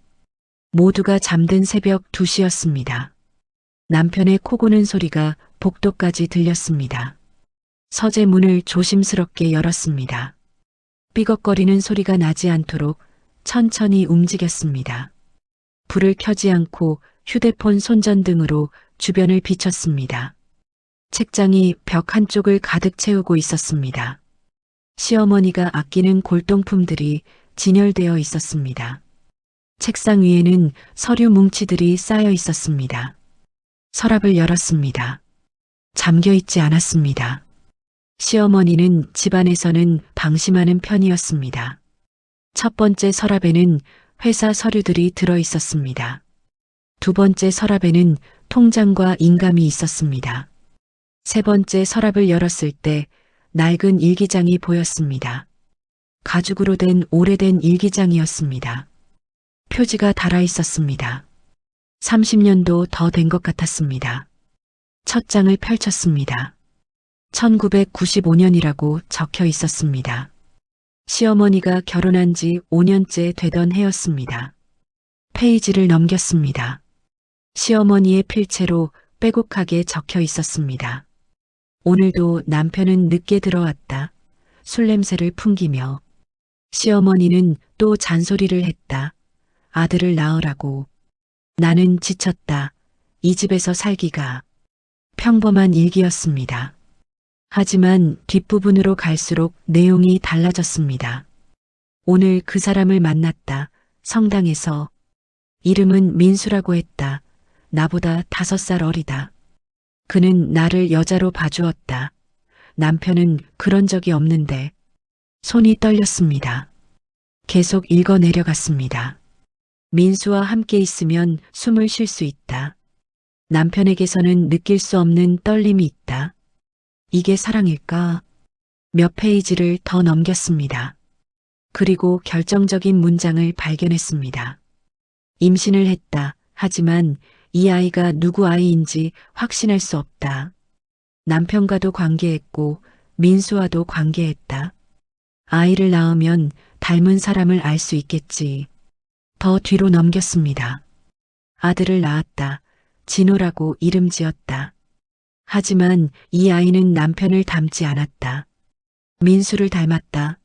모두가 잠든 새벽 2시였습니다. 남편의 코 고는 소리가 복도까지 들렸습니다. 서재 문을 조심스럽게 열었습니다. 삐걱거리는 소리가 나지 않도록 천천히 움직였습니다. 불을 켜지 않고 휴대폰 손전등으로 주변을 비췄습니다. 책장이 벽 한쪽을 가득 채우고 있었습니다. 시어머니가 아끼는 골동품들이 진열되어 있었습니다. 책상 위에는 서류 뭉치들이 쌓여 있었습니다. 서랍을 열었습니다. 잠겨 있지 않았습니다. 시어머니는 집안에서는 방심하는 편이었습니다. 첫 번째 서랍에는 회사 서류들이 들어 있었습니다. 두 번째 서랍에는 통장과 인감이 있었습니다. 세 번째 서랍을 열었을 때 낡은 일기장이 보였습니다. 가죽으로 된 오래된 일기장이었습니다. 표지가 달아 있었습니다. 30년도 더 된 것 같았습니다. 첫 장을 펼쳤습니다. 1995년이라고 적혀 있었습니다. 시어머니가 결혼한 지 5년째 되던 해였습니다. 페이지를 넘겼습니다. 시어머니의 필체로 빼곡하게 적혀 있었습니다. 오늘도 남편은 늦게 들어왔다. 술 냄새를 풍기며. 시어머니는 또 잔소리를 했다. 아들을 낳으라고. 나는 지쳤다. 이 집에서 살기가. 평범한 일기였습니다. 하지만 뒷부분으로 갈수록 내용이 달라졌습니다. 오늘 그 사람을 만났다. 성당에서. 이름은 민수라고 했다. 나보다 5살 어리다. 그는 나를 여자로 봐주었다. 남편은 그런 적이 없는데. 손이 떨렸습니다. 계속 읽어 내려갔습니다. 민수와 함께 있으면 숨을 쉴 수 있다. 남편에게서는 느낄 수 없는 떨림이 있다. 이게 사랑일까? 몇 페이지를 더 넘겼습니다. 그리고 결정적인 문장을 발견했습니다. 임신을 했다. 하지만 이 아이가 누구 아이인지 확신할 수 없다. 남편과도 관계했고 민수와도 관계했다. 아이를 낳으면 닮은 사람을 알 수 있겠지. 더 뒤로 넘겼습니다. 아들을 낳았다. 진호라고 이름 지었다. 하지만 이 아이는 남편을 닮지 않았다. 민수를 닮았다.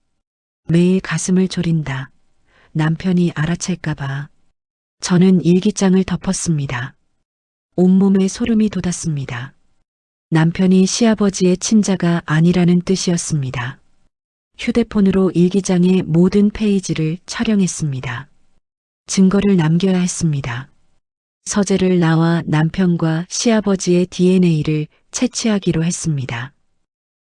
매일 가슴을 졸인다. 남편이 알아챌까봐. 저는 일기장을 덮었습니다. 온몸에 소름이 돋았습니다. 남편이 시아버지의 친자가 아니라는 뜻이었습니다. 휴대폰으로 일기장의 모든 페이지를 촬영했습니다. 증거를 남겨야 했습니다. 서재를 나와 남편과 시아버지의 DNA를 채취하기로 했습니다.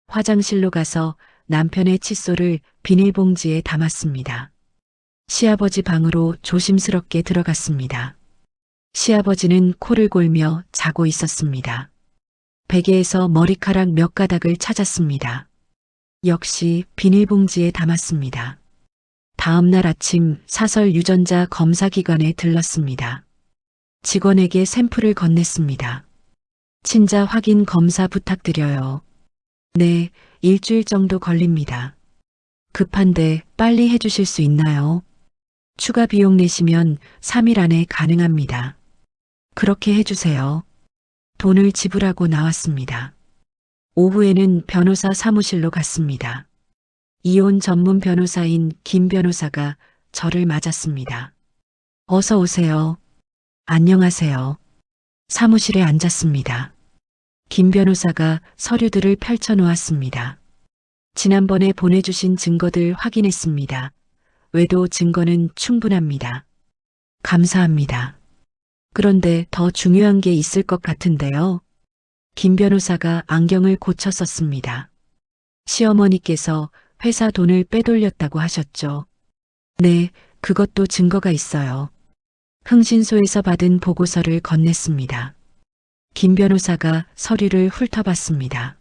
화장실로 가서 남편의 칫솔을 비닐봉지에 담았습니다. 시아버지 방으로 조심스럽게 들어갔습니다. 시아버지는 코를 골며 자고 있었습니다. 베개에서 머리카락 몇 가닥을 찾았습니다. 역시 비닐봉지에 담았습니다. 다음 날 아침 사설 유전자 검사기관에 들렀습니다. 직원에게 샘플을 건넸습니다. 친자 확인 검사 부탁드려요. 네, 일주일 정도 걸립니다. 급한데 빨리 해주실 수 있나요? 추가 비용 내시면 3일 안에 가능합니다. 그렇게 해주세요. 돈을 지불하고 나왔습니다. 오후에는 변호사 사무실로 갔습니다. 이혼 전문 변호사인 김 변호사가 저를 맞았습니다. 어서 오세요. 안녕하세요. 사무실에 앉았습니다. 김 변호사가 서류들을 펼쳐놓았습니다. 지난번에 보내주신 증거들 확인했습니다. 외도 증거는 충분합니다. 감사합니다. 그런데 더 중요한 게 있을 것 같은데요. 김 변호사가 안경을 고쳐 썼습니다. 시어머니께서 회사 돈을 빼돌렸다고 하셨죠. 네, 그것도 증거가 있어요. 흥신소에서 받은 보고서를 건넸습니다. 김 변호사가 서류를 훑어봤습니다.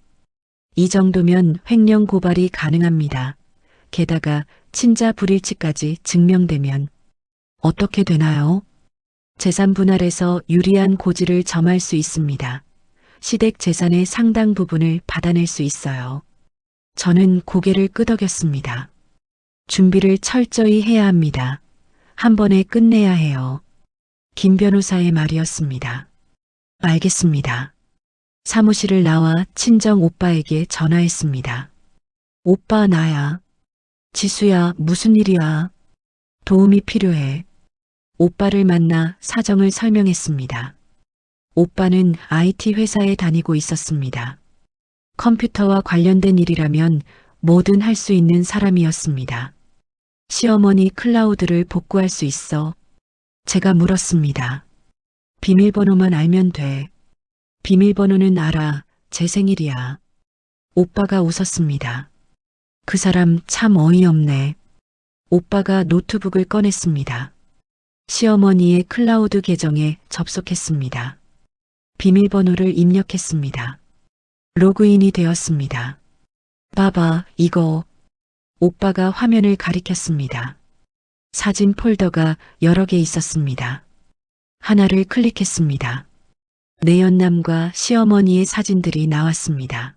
이 정도면 횡령 고발이 가능합니다. 게다가 친자 불일치까지 증명되면 어떻게 되나요? 재산 분할에서 유리한 고지를 점할 수 있습니다. 시댁 재산의 상당 부분을 받아낼 수 있어요. 저는 고개를 끄덕였습니다. 준비를 철저히 해야 합니다. 한 번에 끝내야 해요. 김 변호사의 말이었습니다. 알겠습니다. 사무실을 나와 친정 오빠에게 전화했습니다. 오빠 나야. 지수야 무슨 일이야? 도움이 필요해. 오빠를 만나 사정을 설명했습니다. 오빠는 IT 회사에 다니고 있었습니다. 컴퓨터와 관련된 일이라면 뭐든 할 수 있는 사람이었습니다. 시어머니 클라우드를 복구할 수 있어? 제가 물었습니다. 비밀번호만 알면 돼. 비밀번호는 알아. 제 생일이야. 오빠가 웃었습니다. 그 사람 참 어이없네. 오빠가 노트북을 꺼냈습니다. 시어머니의 클라우드 계정에 접속했습니다. 비밀번호를 입력했습니다. 로그인이 되었습니다. 봐봐, 이거. 오빠가 화면을 가리켰습니다. 사진 폴더가 여러 개 있었습니다. 하나를 클릭했습니다. 내연남과 시어머니의 사진들이 나왔습니다.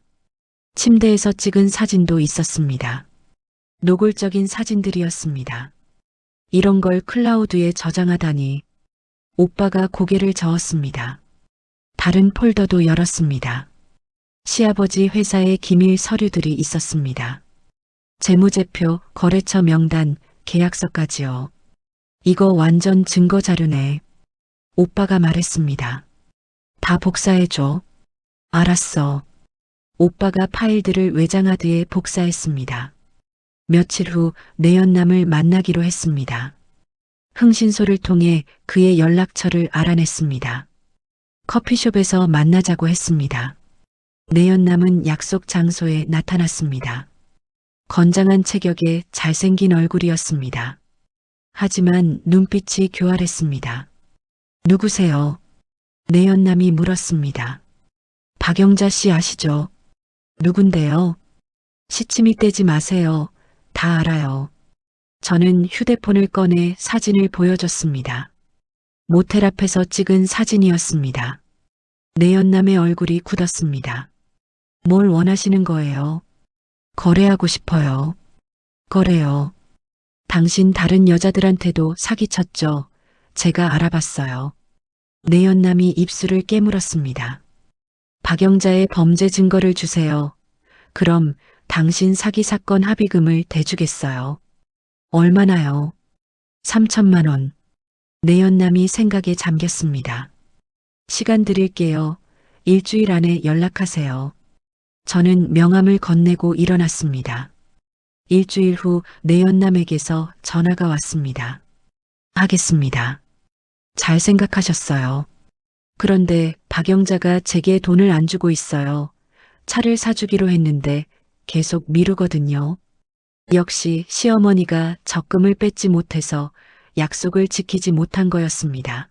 침대에서 찍은 사진도 있었습니다. 노골적인 사진들이었습니다. 이런 걸 클라우드에 저장하다니. 오빠가 고개를 저었습니다. 다른 폴더도 열었습니다. 시아버지 회사의 기밀 서류들이 있었습니다. 재무제표, 거래처 명단, 계약서까지요. 이거 완전 증거 자료네. 오빠가 말했습니다. 다 복사해줘. 알았어. 오빠가 파일들을 외장하드에 복사했습니다. 며칠 후 내연남을 만나기로 했습니다. 흥신소를 통해 그의 연락처를 알아냈습니다. 커피숍에서 만나자고 했습니다. 내연남은 약속 장소에 나타났습니다. 건장한 체격에 잘생긴 얼굴이었습니다. 하지만 눈빛이 교활했습니다. 누구세요? 내연남이 물었습니다. 박영자 씨 아시죠? 누군데요? 시침이 떼지 마세요. 다 알아요. 저는 휴대폰을 꺼내 사진을 보여줬습니다. 모텔 앞에서 찍은 사진이었습니다. 내연남의 얼굴이 굳었습니다. 뭘 원하시는 거예요? 거래하고 싶어요. 거래요. 당신 다른 여자들한테도 사기쳤죠? 제가 알아봤어요. 내연남이 입술을 깨물었습니다. 박영자의 범죄 증거를 주세요. 그럼 당신 사기 사건 합의금을 대주겠어요. 얼마나요? 3천만 원. 내연남이 생각에 잠겼습니다. 시간 드릴게요. 일주일 안에 연락하세요. 저는 명함을 건네고 일어났습니다. 일주일 후 내연남에게서 전화가 왔습니다. 하겠습니다. 잘 생각하셨어요. 그런데 박영자가 제게 돈을 안 주고 있어요. 차를 사주기로 했는데 계속 미루거든요. 역시 시어머니가 적금을 뺏지 못해서 약속을 지키지 못한 거였습니다.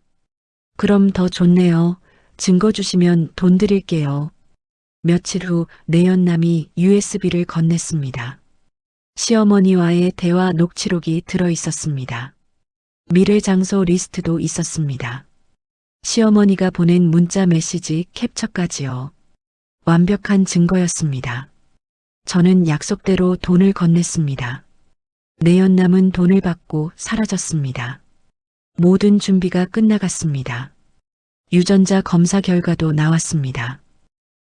그럼 더 좋네요. 증거 주시면 돈 드릴게요. 며칠 후 내연남이 USB를 건넸습니다. 시어머니와의 대화 녹취록이 들어 있었습니다. 미래 장소 리스트도 있었습니다. 시어머니가 보낸 문자 메시지 캡처까지요. 완벽한 증거였습니다. 저는 약속대로 돈을 건넸습니다. 내연남은 돈을 받고 사라졌습니다. 모든 준비가 끝나갔습니다. 유전자 검사 결과도 나왔습니다.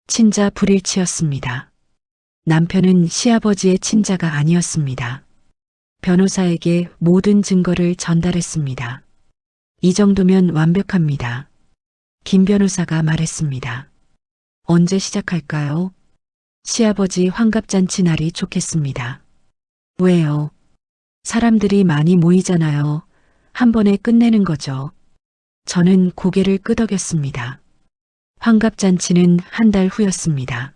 친자 불일치였습니다. 남편은 시아버지의 친자가 아니었습니다. 변호사에게 모든 증거를 전달했습니다. 이 정도면 완벽합니다. 김 변호사가 말했습니다. 언제 시작할까요? 시아버지 환갑잔치 날이 좋겠습니다. 왜요? 사람들이 많이 모이잖아요. 한 번에 끝내는 거죠. 저는 고개를 끄덕였습니다. 환갑잔치는 한 달 후였습니다.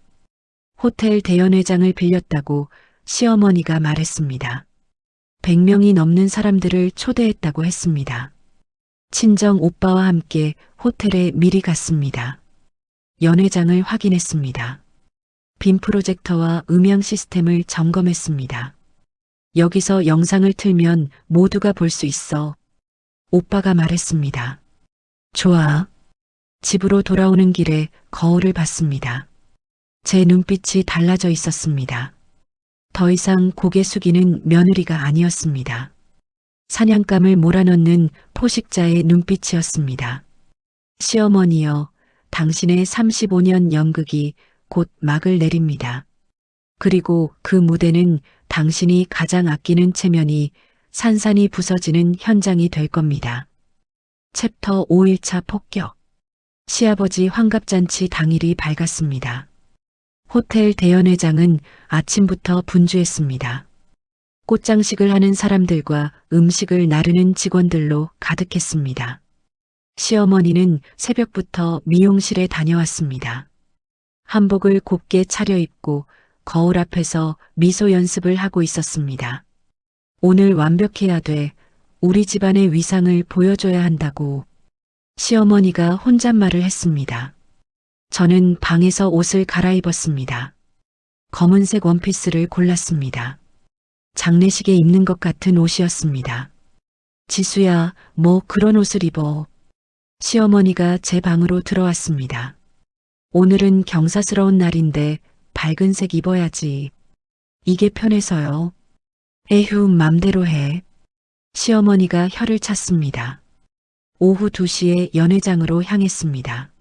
호텔 대연회장을 빌렸다고 시어머니가 말했습니다. 100명이 넘는 사람들을 초대했다고 했습니다. 친정 오빠와 함께 호텔에 미리 갔습니다. 연회장을 확인했습니다. 빔 프로젝터와 음향 시스템을 점검했습니다. 여기서 영상을 틀면 모두가 볼 수 있어. 오빠가 말했습니다. 좋아. 집으로 돌아오는 길에 거울을 봤습니다. 제 눈빛이 달라져 있었습니다. 더 이상 고개 숙이는 며느리가 아니었습니다. 사냥감을 몰아넣는 포식자의 눈빛이었습니다. 시어머니여, 당신의 35년 연극이 곧 막을 내립니다. 그리고 그 무대는 당신이 가장 아끼는 체면이 산산이 부서지는 현장이 될 겁니다. 챕터 5일차 폭격. 시아버지 환갑잔치 당일이 밝았습니다. 호텔 대연회장은 아침부터 분주했습니다. 꽃장식을 하는 사람들과 음식을 나르는 직원들로 가득했습니다. 시어머니는 새벽부터 미용실에 다녀왔습니다. 한복을 곱게 차려입고 거울 앞에서 미소 연습을 하고 있었습니다. 오늘 완벽해야 돼. 우리 집안의 위상을 보여줘야 한다고. 시어머니가 혼잣말을 했습니다. 저는 방에서 옷을 갈아입었습니다. 검은색 원피스를 골랐습니다. 장례식에 입는 것 같은 옷이었습니다. 지수야, 뭐 그런 옷을 입어. 시어머니가 제 방으로 들어왔습니다. 오늘은 경사스러운 날인데 밝은 색 입어야지. 이게 편해서요. 에휴, 맘대로 해. 시어머니가 혀를 찼습니다. 오후 2시에 연회장으로 향했습니다.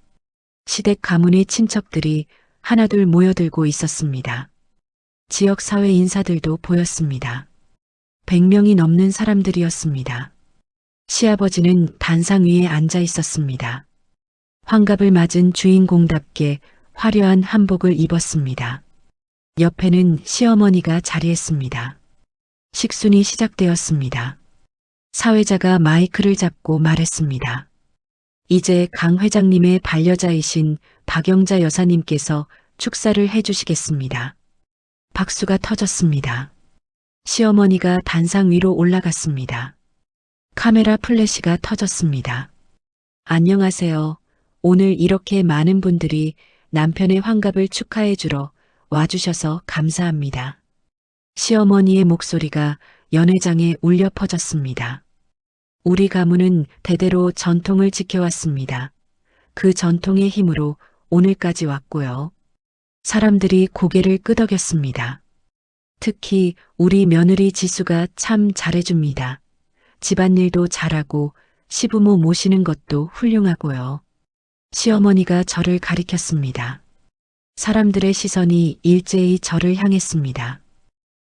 시댁 가문의 친척들이 하나둘 모여들고 있었습니다. 지역사회 인사들도 보였습니다. 100명이 넘는 사람들이었습니다. 시아버지는 단상 위에 앉아 있었습니다. 환갑을 맞은 주인공답게 화려한 한복을 입었습니다. 옆에는 시어머니가 자리했습니다. 식순이 시작되었습니다. 사회자가 마이크를 잡고 말했습니다. 이제 강 회장님의 반려자이신 박영자 여사님께서 축사를 해주시겠습니다. 박수가 터졌습니다. 시어머니가 단상 위로 올라갔습니다. 카메라 플래시가 터졌습니다. 안녕하세요. 오늘 이렇게 많은 분들이 남편의 환갑을 축하해주러 와주셔서 감사합니다. 시어머니의 목소리가 연회장에 울려 퍼졌습니다. 우리 가문은 대대로 전통을 지켜왔습니다. 그 전통의 힘으로 오늘까지 왔고요. 사람들이 고개를 끄덕였습니다. 특히 우리 며느리 지수가 참 잘해줍니다. 집안일도 잘하고 시부모 모시는 것도 훌륭하고요. 시어머니가 저를 가리켰습니다. 사람들의 시선이 일제히 저를 향했습니다.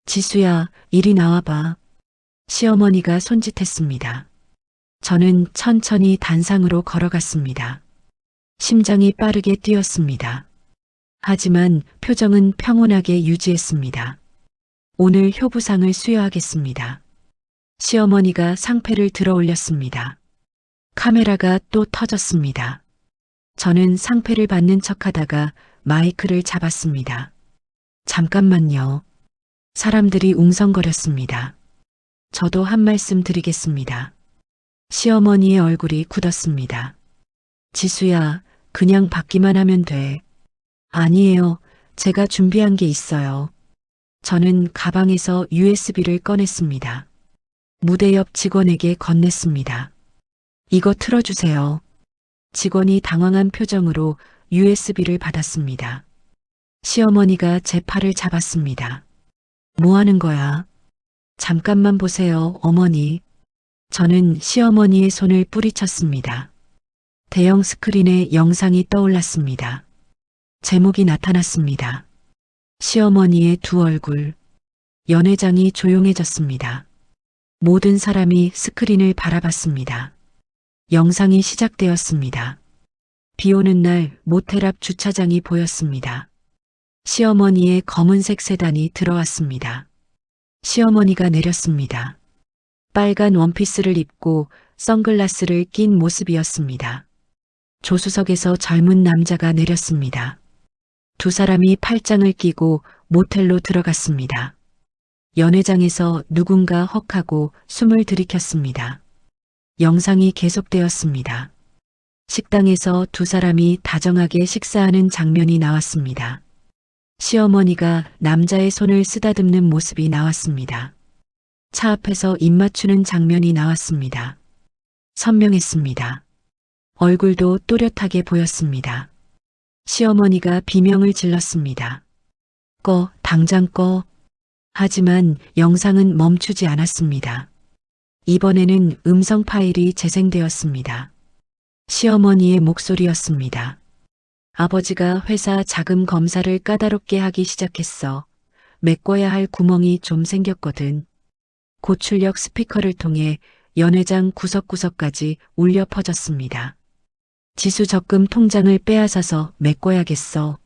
지수야, 이리 나와봐. 시어머니가 손짓했습니다. 저는 천천히 단상으로 걸어갔습니다. 심장이 빠르게 뛰었습니다. 하지만 표정은 평온하게 유지했습니다. 오늘 효부상을 수여하겠습니다. 시어머니가 상패를 들어 올렸습니다. 카메라가 또 터졌습니다. 저는 상패를 받는 척하다가 마이크를 잡았습니다. 잠깐만요. 사람들이 웅성거렸습니다. 저도 한 말씀 드리겠습니다. 시어머니의 얼굴이 굳었습니다. 지수야, 그냥 받기만 하면 돼. 아니에요. 제가 준비한 게 있어요. 저는 가방에서 USB를 꺼냈습니다. 무대 옆 직원에게 건넸습니다. 이거 틀어주세요. 직원이 당황한 표정으로 USB를 받았습니다. 시어머니가 제 팔을 잡았습니다. 뭐 하는 거야? 잠깐만 보세요, 어머니. 저는 시어머니의 손을 뿌리쳤습니다. 대형 스크린에 영상이 떠올랐습니다. 제목이 나타났습니다. 시어머니의 두 얼굴. 연회장이 조용해졌습니다. 모든 사람이 스크린을 바라봤습니다. 영상이 시작되었습니다. 비 오는 날 모텔 앞 주차장이 보였습니다. 시어머니의 검은색 세단이 들어왔습니다. 시어머니가 내렸습니다. 빨간 원피스를 입고 선글라스를 낀 모습이었습니다. 조수석에서 젊은 남자가 내렸습니다. 두 사람이 팔짱을 끼고 모텔로 들어갔습니다. 연회장에서 누군가 헉하고 숨을 들이켰습니다. 영상이 계속되었습니다. 식당에서 두 사람이 다정하게 식사하는 장면이 나왔습니다. 시어머니가 남자의 손을 쓰다듬는 모습이 나왔습니다. 차 앞에서 입 맞추는 장면이 나왔습니다. 선명했습니다. 얼굴도 또렷하게 보였습니다. 시어머니가 비명을 질렀습니다. 꺼, 당장 꺼. 하지만 영상은 멈추지 않았습니다. 이번에는 음성 파일이 재생되었습니다. 시어머니의 목소리였습니다. 아버지가 회사 자금 검사를 까다롭게 하기 시작했어. 메꿔야 할 구멍이 좀 생겼거든. 고출력 스피커를 통해 연회장 구석구석까지 울려 퍼졌습니다. 지수 적금 통장을 빼앗아서 메꿔야겠어.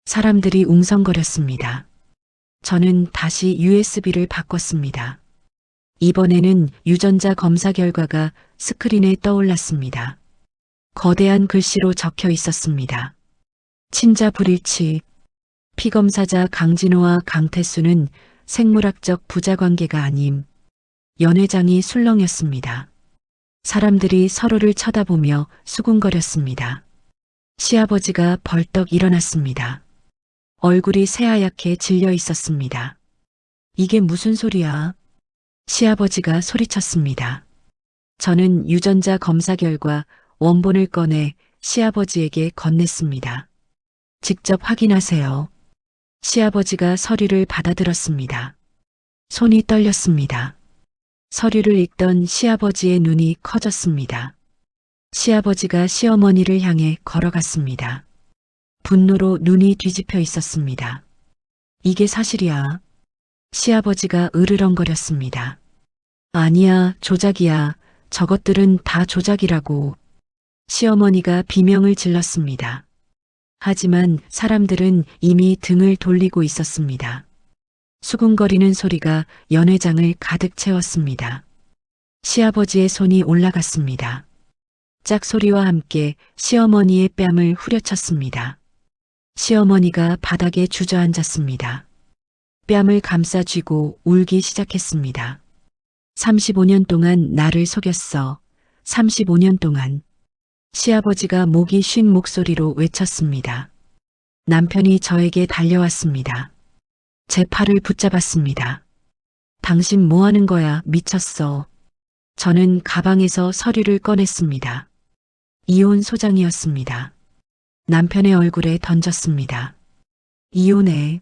사람들이 웅성거렸습니다. 저는 다시 USB를 바꿨습니다. 이번에는 유전자 검사 결과가 스크린에 떠올랐습니다. 거대한 글씨로 적혀 있었습니다. 친자 불일치. 피검사자 강진호와 강태수는 생물학적 부자관계가 아님. 연회장이 술렁였습니다. 사람들이 서로를 쳐다보며 수군거렸습니다. 시아버지가 벌떡 일어났습니다. 얼굴이 새하얗게 질려 있었습니다. 이게 무슨 소리야? 시아버지가 소리쳤습니다. 저는 유전자 검사 결과 원본을 꺼내 시아버지에게 건넸습니다. 직접 확인하세요. 시아버지가 서류를 받아들었습니다. 손이 떨렸습니다. 서류를 읽던 시아버지의 눈이 커졌습니다. 시아버지가 시어머니를 향해 걸어갔습니다. 분노로 눈이 뒤집혀 있었습니다. 이게 사실이야. 시아버지가 으르렁거렸습니다. 아니야, 조작이야. 저것들은 다 조작이라고. 시어머니가 비명을 질렀습니다. 하지만 사람들은 이미 등을 돌리고 있었습니다. 수군거리는 소리가 연회장을 가득 채웠습니다. 시아버지의 손이 올라갔습니다. 짝소리와 함께 시어머니의 뺨을 후려쳤습니다. 시어머니가 바닥에 주저앉았습니다. 뺨을 감싸 쥐고 울기 시작했습니다. 35년 동안 나를 속였어. 35년 동안. 시아버지가 목이 쉰 목소리로 외쳤습니다. 남편이 저에게 달려왔습니다. 제 팔을 붙잡았습니다. 당신 뭐 하는 거야? 미쳤어. 저는 가방에서 서류를 꺼냈습니다. 이혼 소장이었습니다. 남편의 얼굴에 던졌습니다. 이혼해.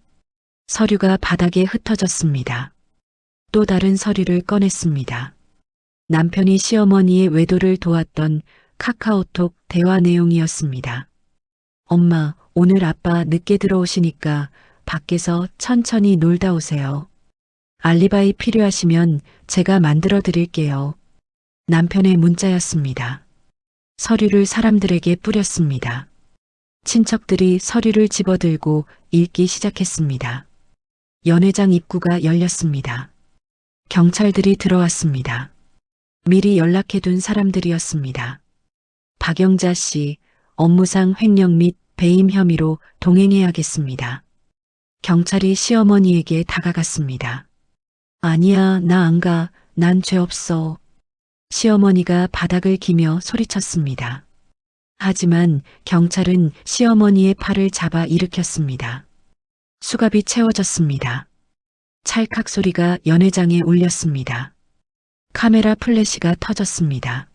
서류가 바닥에 흩어졌습니다. 또 다른 서류를 꺼냈습니다. 남편이 시어머니의 외도를 도왔던 카카오톡 대화 내용이었습니다. 엄마, 오늘 아빠 늦게 들어오시니까 밖에서 천천히 놀다 오세요. 알리바이 필요하시면 제가 만들어 드릴게요. 남편의 문자였습니다. 서류를 사람들에게 뿌렸습니다. 친척들이 서류를 집어들고 읽기 시작했습니다. 연회장 입구가 열렸습니다. 경찰들이 들어왔습니다. 미리 연락해둔 사람들이었습니다. 박영자 씨, 업무상 횡령 및 배임 혐의로 동행해야겠습니다. 경찰이 시어머니에게 다가갔습니다. 아니야, 나 안 가. 난 죄 없어. 시어머니가 바닥을 기며 소리쳤습니다. 하지만 경찰은 시어머니의 팔을 잡아 일으켰습니다. 수갑이 채워졌습니다. 찰칵 소리가 연회장에 울렸습니다. 카메라 플래시가 터졌습니다.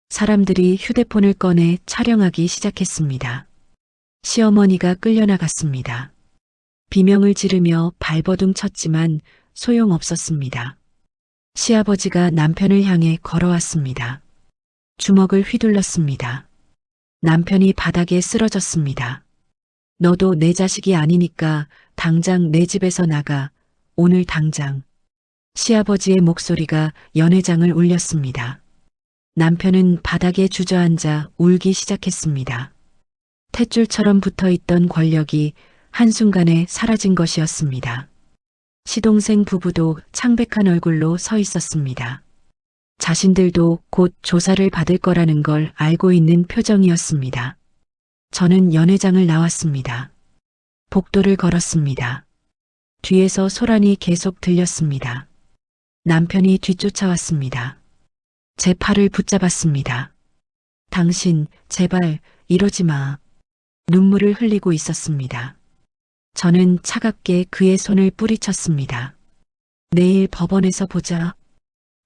사람들이 휴대폰을 꺼내 촬영하기 시작했습니다. 시어머니가 끌려나갔습니다. 비명을 지르며 발버둥 쳤지만 소용없었습니다. 시아버지가 남편을 향해 걸어왔습니다. 주먹을 휘둘렀습니다. 남편이 바닥에 쓰러졌습니다. 너도 내 자식이 아니니까 당장 내 집에서 나가. 오늘 당장. 시아버지의 목소리가 연회장을 울렸습니다. 남편은 바닥에 주저앉아 울기 시작했습니다. 탯줄처럼 붙어있던 권력이 한순간에 사라진 것이었습니다. 시동생 부부도 창백한 얼굴로 서 있었습니다. 자신들도 곧 조사를 받을 거라는 걸 알고 있는 표정이었습니다. 저는 연회장을 나왔습니다. 복도를 걸었습니다. 뒤에서 소란이 계속 들렸습니다. 남편이 뒤쫓아왔습니다. 제 팔을 붙잡았습니다. 당신, 제발 이러지 마. 눈물을 흘리고 있었습니다. 저는 차갑게 그의 손을 뿌리쳤습니다. 내일 법원에서 보자.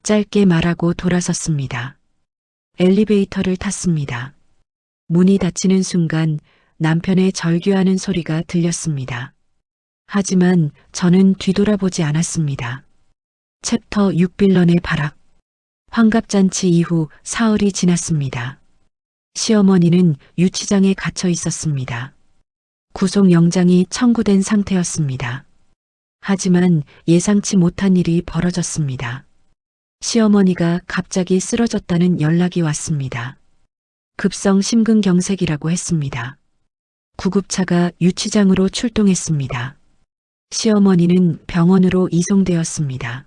짧게 말하고 돌아섰습니다. 엘리베이터를 탔습니다. 문이 닫히는 순간 남편의 절규하는 소리가 들렸습니다. 하지만 저는 뒤돌아보지 않았습니다. 챕터 6빌런의 발악. 환갑잔치 이후 사흘이 지났습니다. 시어머니는 유치장에 갇혀 있었습니다. 구속영장이 청구된 상태였습니다. 하지만 예상치 못한 일이 벌어졌습니다. 시어머니가 갑자기 쓰러졌다는 연락이 왔습니다. 급성 심근경색이라고 했습니다. 구급차가 유치장으로 출동했습니다. 시어머니는 병원으로 이송되었습니다.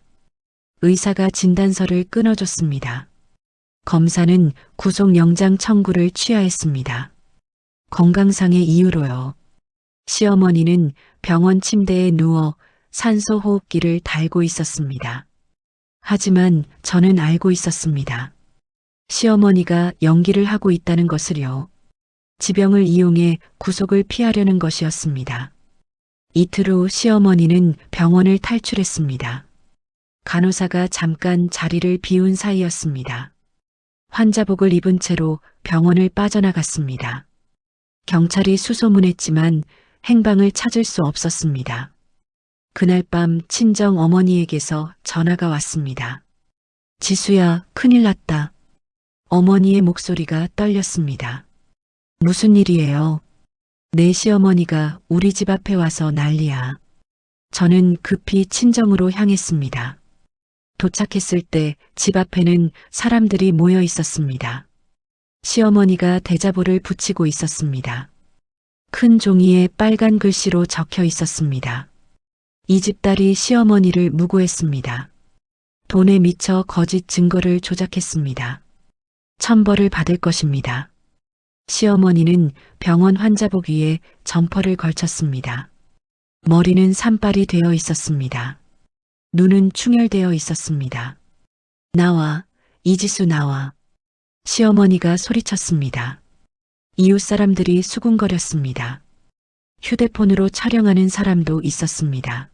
의사가 진단서를 끊어줬습니다. 검사는 구속영장 청구를 취하했습니다. 건강상의 이유로요. 시어머니는 병원 침대에 누워 산소호흡기를 달고 있었습니다. 하지만 저는 알고 있었습니다. 시어머니가 연기를 하고 있다는 것을요. 지병을 이용해 구속을 피하려는 것이었습니다. 이틀 후 시어머니는 병원을 탈출했습니다. 간호사가 잠깐 자리를 비운 사이였습니다. 환자복을 입은 채로 병원을 빠져나갔습니다. 경찰이 수소문했지만 행방을 찾을 수 없었습니다. 그날 밤 친정 어머니에게서 전화가 왔습니다. 지수야, 큰일 났다. 어머니의 목소리가 떨렸습니다. 무슨 일이에요? 내 시어머니가 우리 집 앞에 와서 난리야. 저는 급히 친정으로 향했습니다. 도착했을 때 집 앞에는 사람들이 모여 있었습니다. 시어머니가 대자보를 붙이고 있었습니다. 큰 종이에 빨간 글씨로 적혀 있었습니다. 이 집 딸이 시어머니를 무고했습니다. 돈에 미쳐 거짓 증거를 조작했습니다. 천벌을 받을 것입니다. 시어머니는 병원 환자복 위에 점퍼를 걸쳤습니다. 머리는 산발이 되어 있었습니다. 눈은 충혈되어 있었습니다. 나와, 이지수 나와. 시어머니가 소리쳤습니다. 이웃 사람들이 수군거렸습니다. 휴대폰으로 촬영하는 사람도 있었습니다.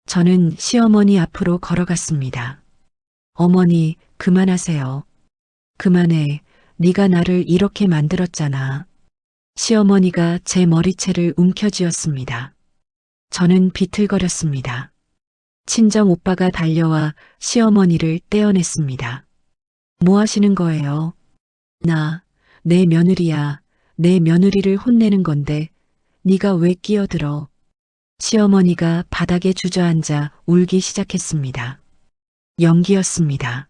저는 시어머니 앞으로 걸어갔습니다. 어머니, 그만하세요. 그만해. 네가 나를 이렇게 만들었잖아. 시어머니가 제 머리채를 움켜쥐었습니다. 저는 비틀거렸습니다. 친정 오빠가 달려와 시어머니를 떼어냈습니다. 뭐 하시는 거예요? 내 며느리야. 내 며느리를 혼내는 건데 네가 왜 끼어들어? 시어머니가 바닥에 주저앉아 울기 시작했습니다. 연기였습니다.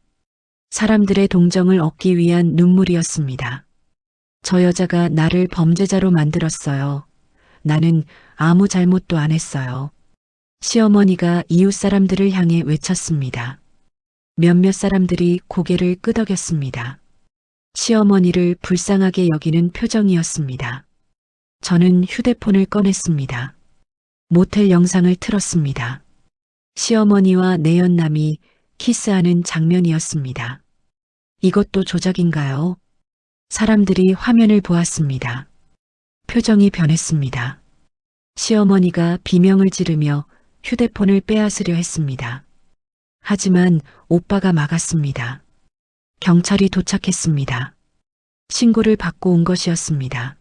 사람들의 동정을 얻기 위한 눈물이었습니다. 저 여자가 나를 범죄자로 만들었어요. 나는 아무 잘못도 안 했어요. 시어머니가 이웃 사람들을 향해 외쳤습니다. 몇몇 사람들이 고개를 끄덕였습니다. 시어머니를 불쌍하게 여기는 표정이었습니다. 저는 휴대폰을 꺼냈습니다. 모텔 영상을 틀었습니다. 시어머니와 내연남이 키스하는 장면이었습니다. 이것도 조작인가요? 사람들이 화면을 보았습니다. 표정이 변했습니다. 시어머니가 비명을 지르며 휴대폰을 빼앗으려 했습니다. 하지만 오빠가 막았습니다. 경찰이 도착했습니다. 신고를 받고 온 것이었습니다.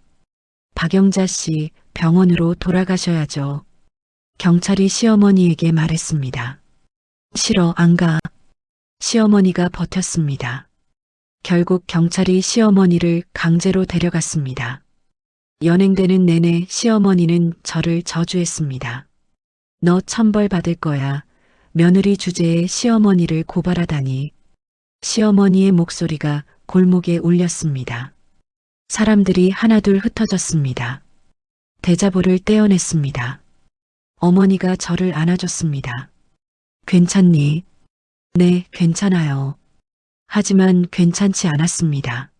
박영자 씨, 병원으로 돌아가셔야죠. 경찰이 시어머니에게 말했습니다. 싫어, 안 가. 시어머니가 버텼습니다. 결국 경찰이 시어머니를 강제로 데려갔습니다. 연행되는 내내 시어머니는 저를 저주했습니다. 너 천벌 받을 거야. 며느리 주제에 시어머니를 고발하다니. 시어머니의 목소리가 골목에 울렸습니다. 사람들이 하나둘 흩어졌습니다. 대자보를 떼어냈습니다. 어머니가 저를 안아줬습니다. 괜찮니? 네, 괜찮아요. 하지만 괜찮지 않았습니다.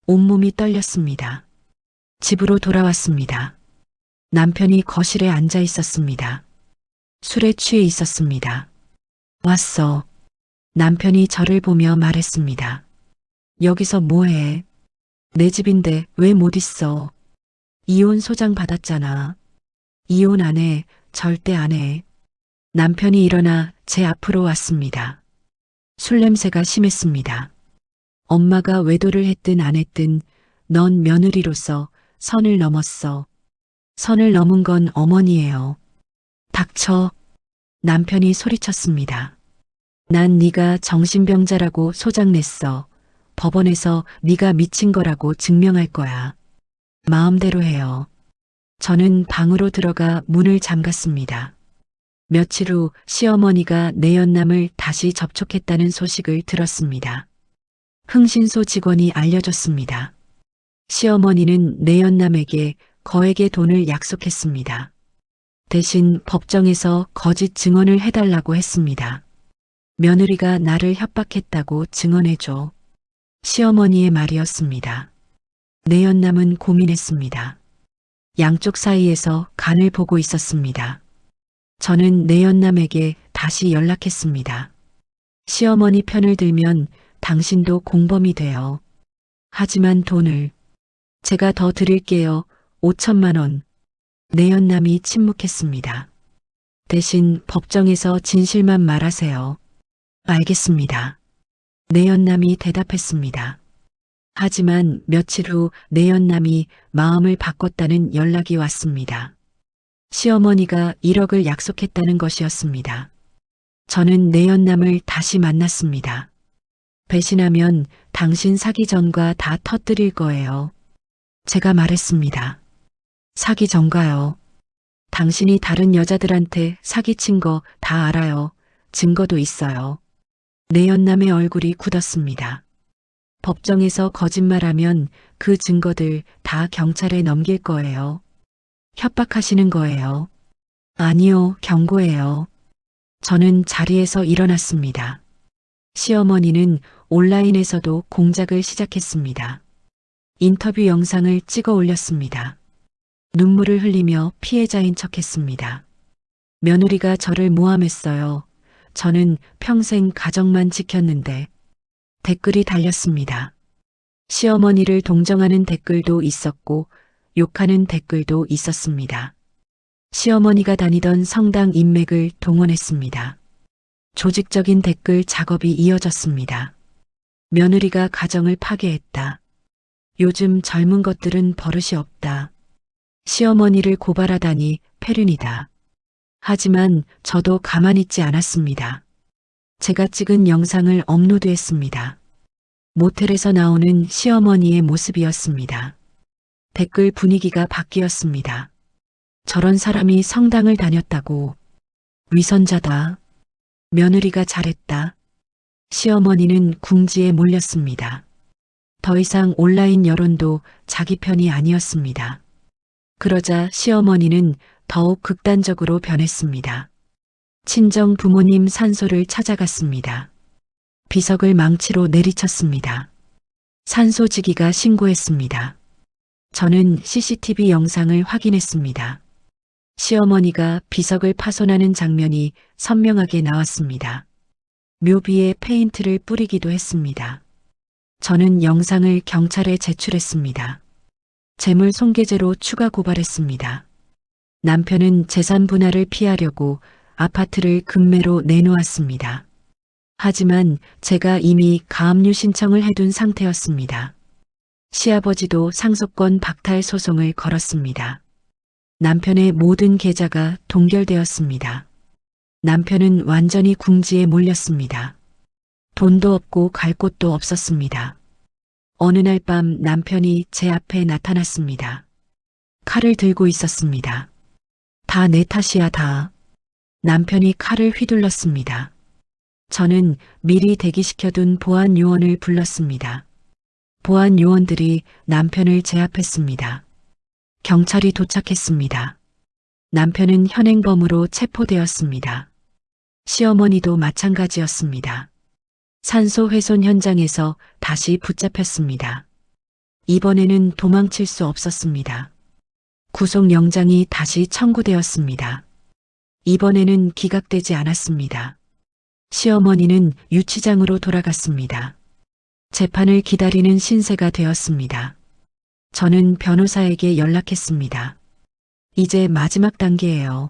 온몸이 떨렸습니다. 집으로 돌아왔습니다. 남편이 거실에 앉아 있었습니다. 술에 취해 있었습니다. 왔어. 남편이 저를 보며 말했습니다. 여기서 뭐해? 내 집인데 왜 못 있어? 이혼 소장 받았잖아. 이혼 안 해. 절대 안 해. 남편이 일어나 제 앞으로 왔습니다. 술 냄새가 심했습니다. 엄마가 외도를 했든 안 했든 넌 며느리로서 선을 넘었어. 선을 넘은 건 어머니예요. 닥쳐. 남편이 소리쳤습니다. 난 네가 정신병자라고 소장냈어. 법원에서 네가 미친 거라고 증명할 거야. 마음대로 해요. 저는 방으로 들어가 문을 잠갔습니다. 며칠 후 시어머니가 내연남을 다시 접촉했다는 소식을 들었습니다. 흥신소 직원이 알려줬습니다. 시어머니는 내연남에게 거액의 돈을 약속했습니다. 대신 법정에서 거짓 증언을 해달라고 했습니다. 며느리가 나를 협박했다고 증언해줘. 시어머니의 말이었습니다. 내연남은 고민했습니다. 양쪽 사이에서 간을 보고 있었습니다. 저는 내연남에게 다시 연락했습니다. 시어머니 편을 들면 당신도 공범이 돼요. 하지만 돈을 제가 더 드릴게요. 5천만 원. 내연남이 침묵했습니다. 대신 법정에서 진실만 말하세요. 알겠습니다. 내연남이 대답했습니다. 하지만 며칠 후 내연남이 마음을 바꿨다는 연락이 왔습니다. 시어머니가 1억을 약속했다는 것이었습니다. 저는 내연남을 다시 만났습니다. 배신하면 당신 사기 전과 다 터뜨릴 거예요. 제가 말했습니다. 사기 전가요. 당신이 다른 여자들한테 사기친 거 다 알아요. 증거도 있어요. 내연남의 얼굴이 굳었습니다. 법정에서 거짓말하면 그 증거들 다 경찰에 넘길 거예요. 협박하시는 거예요. 아니요, 경고예요. 저는 자리에서 일어났습니다. 시어머니는 온라인에서도 공작을 시작했습니다. 인터뷰 영상을 찍어 올렸습니다. 눈물을 흘리며 피해자인 척했습니다. 며느리가 저를 모함했어요. 저는 평생 가정만 지켰는데. 댓글이 달렸습니다. 시어머니를 동정하는 댓글도 있었고 욕하는 댓글도 있었습니다. 시어머니가 다니던 성당 인맥을 동원했습니다. 조직적인 댓글 작업이 이어졌습니다. 며느리가 가정을 파괴했다. 요즘 젊은 것들은 버릇이 없다. 시어머니를 고발하다니 폐륜이다. 하지만 저도 가만히 있지 않았습니다. 제가 찍은 영상을 업로드했습니다. 모텔에서 나오는 시어머니의 모습이었습니다. 댓글 분위기가 바뀌었습니다. 저런 사람이 성당을 다녔다고. 위선자다. 며느리가 잘했다. 시어머니는 궁지에 몰렸습니다. 더 이상 온라인 여론도 자기 편이 아니었습니다. 그러자 시어머니는 더욱 극단적으로 변했습니다. 친정 부모님 산소를 찾아갔습니다. 비석을 망치로 내리쳤습니다. 산소지기가 신고했습니다. 저는 CCTV 영상을 확인했습니다. 시어머니가 비석을 파손하는 장면이 선명하게 나왔습니다. 묘비에 페인트를 뿌리기도 했습니다. 저는 영상을 경찰에 제출했습니다. 재물 손괴죄로 추가 고발했습니다. 남편은 재산 분할을 피하려고 아파트를 급매로 내놓았습니다. 하지만 제가 이미 가압류 신청을 해둔 상태였습니다. 시아버지도 상속권 박탈 소송을 걸었습니다. 남편의 모든 계좌가 동결되었습니다. 남편은 완전히 궁지에 몰렸습니다. 돈도 없고 갈 곳도 없었습니다. 어느 날 밤 남편이 제 앞에 나타났습니다. 칼을 들고 있었습니다. 다 내 탓이야, 다. 남편이 칼을 휘둘렀습니다. 저는 미리 대기시켜둔 보안 요원을 불렀습니다. 보안 요원들이 남편을 제압했습니다. 경찰이 도착했습니다. 남편은 현행범으로 체포되었습니다. 시어머니도 마찬가지였습니다. 산소 훼손 현장에서 다시 붙잡혔습니다. 이번에는 도망칠 수 없었습니다. 구속영장이 다시 청구되었습니다. 이번에는 기각되지 않았습니다. 시어머니는 유치장으로 돌아갔습니다. 재판을 기다리는 신세가 되었습니다. 저는 변호사에게 연락했습니다. 이제 마지막 단계예요.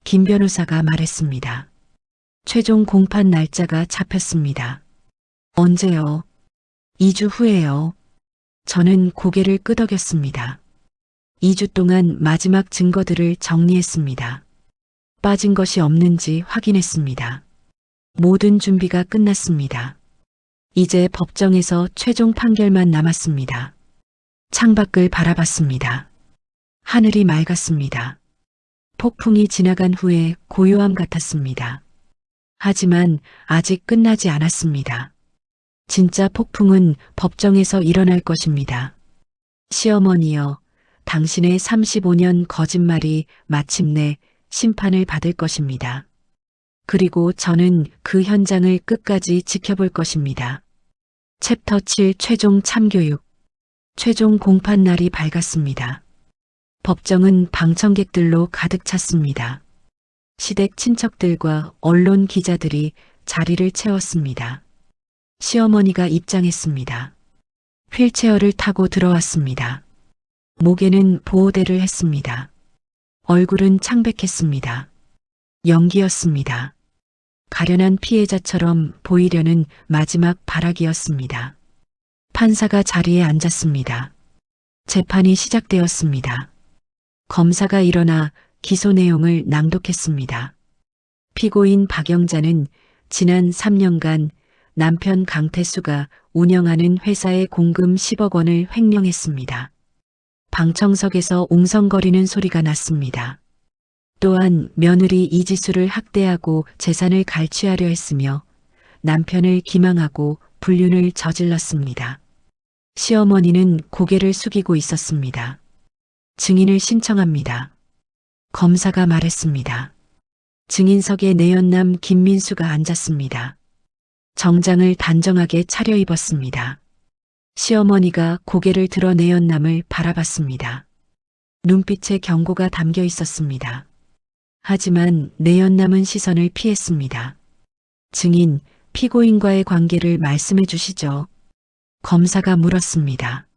김 변호사가 말했습니다. 최종 공판 날짜가 잡혔습니다. 언제요? 2주 후에요. 저는 고개를 끄덕였습니다. 2주 동안 마지막 증거들을 정리했습니다. 빠진 것이 없는지 확인했습니다. 모든 준비가 끝났습니다. 이제 법정에서 최종 판결만 남았습니다. 창밖을 바라봤습니다. 하늘이 맑았습니다. 폭풍이 지나간 후에 고요함 같았습니다. 하지만 아직 끝나지 않았습니다. 진짜 폭풍은 법정에서 일어날 것입니다. 시어머니여, 당신의 35년 거짓말이 마침내 심판을 받을 것입니다. 그리고 저는 그 현장을 끝까지 지켜볼 것입니다. 챕터 7 최종 참교육. 최종 공판 날이 밝았습니다. 법정은 방청객들로 가득 찼습니다. 시댁 친척들과 언론 기자들이 자리를 채웠습니다. 시어머니가 입장했습니다. 휠체어를 타고 들어왔습니다. 목에는 보호대를 했습니다. 얼굴은 창백했습니다. 연기였습니다. 가련한 피해자처럼 보이려는 마지막 발악이었습니다. 판사가 자리에 앉았습니다. 재판이 시작되었습니다. 검사가 일어나 기소 내용을 낭독했습니다. 피고인 박영자는 지난 3년간 남편 강태수가 운영하는 회사에 공금 10억 원을 횡령했습니다. 방청석에서 웅성거리는 소리가 났습니다. 또한 며느리 이지수를 학대하고 재산을 갈취하려 했으며 남편을 기망하고 불륜을 저질렀습니다. 시어머니는 고개를 숙이고 있었습니다. 증인을 신청합니다. 검사가 말했습니다. 증인석에 내연남 김민수가 앉았습니다. 정장을 단정하게 차려입었습니다. 시어머니가 고개를 들어 내연남을 바라봤습니다. 눈빛에 경고가 담겨 있었습니다. 하지만 내연남은 시선을 피했습니다. 증인, 피고인과의 관계를 말씀해 주시죠. 검사가 물었습니다.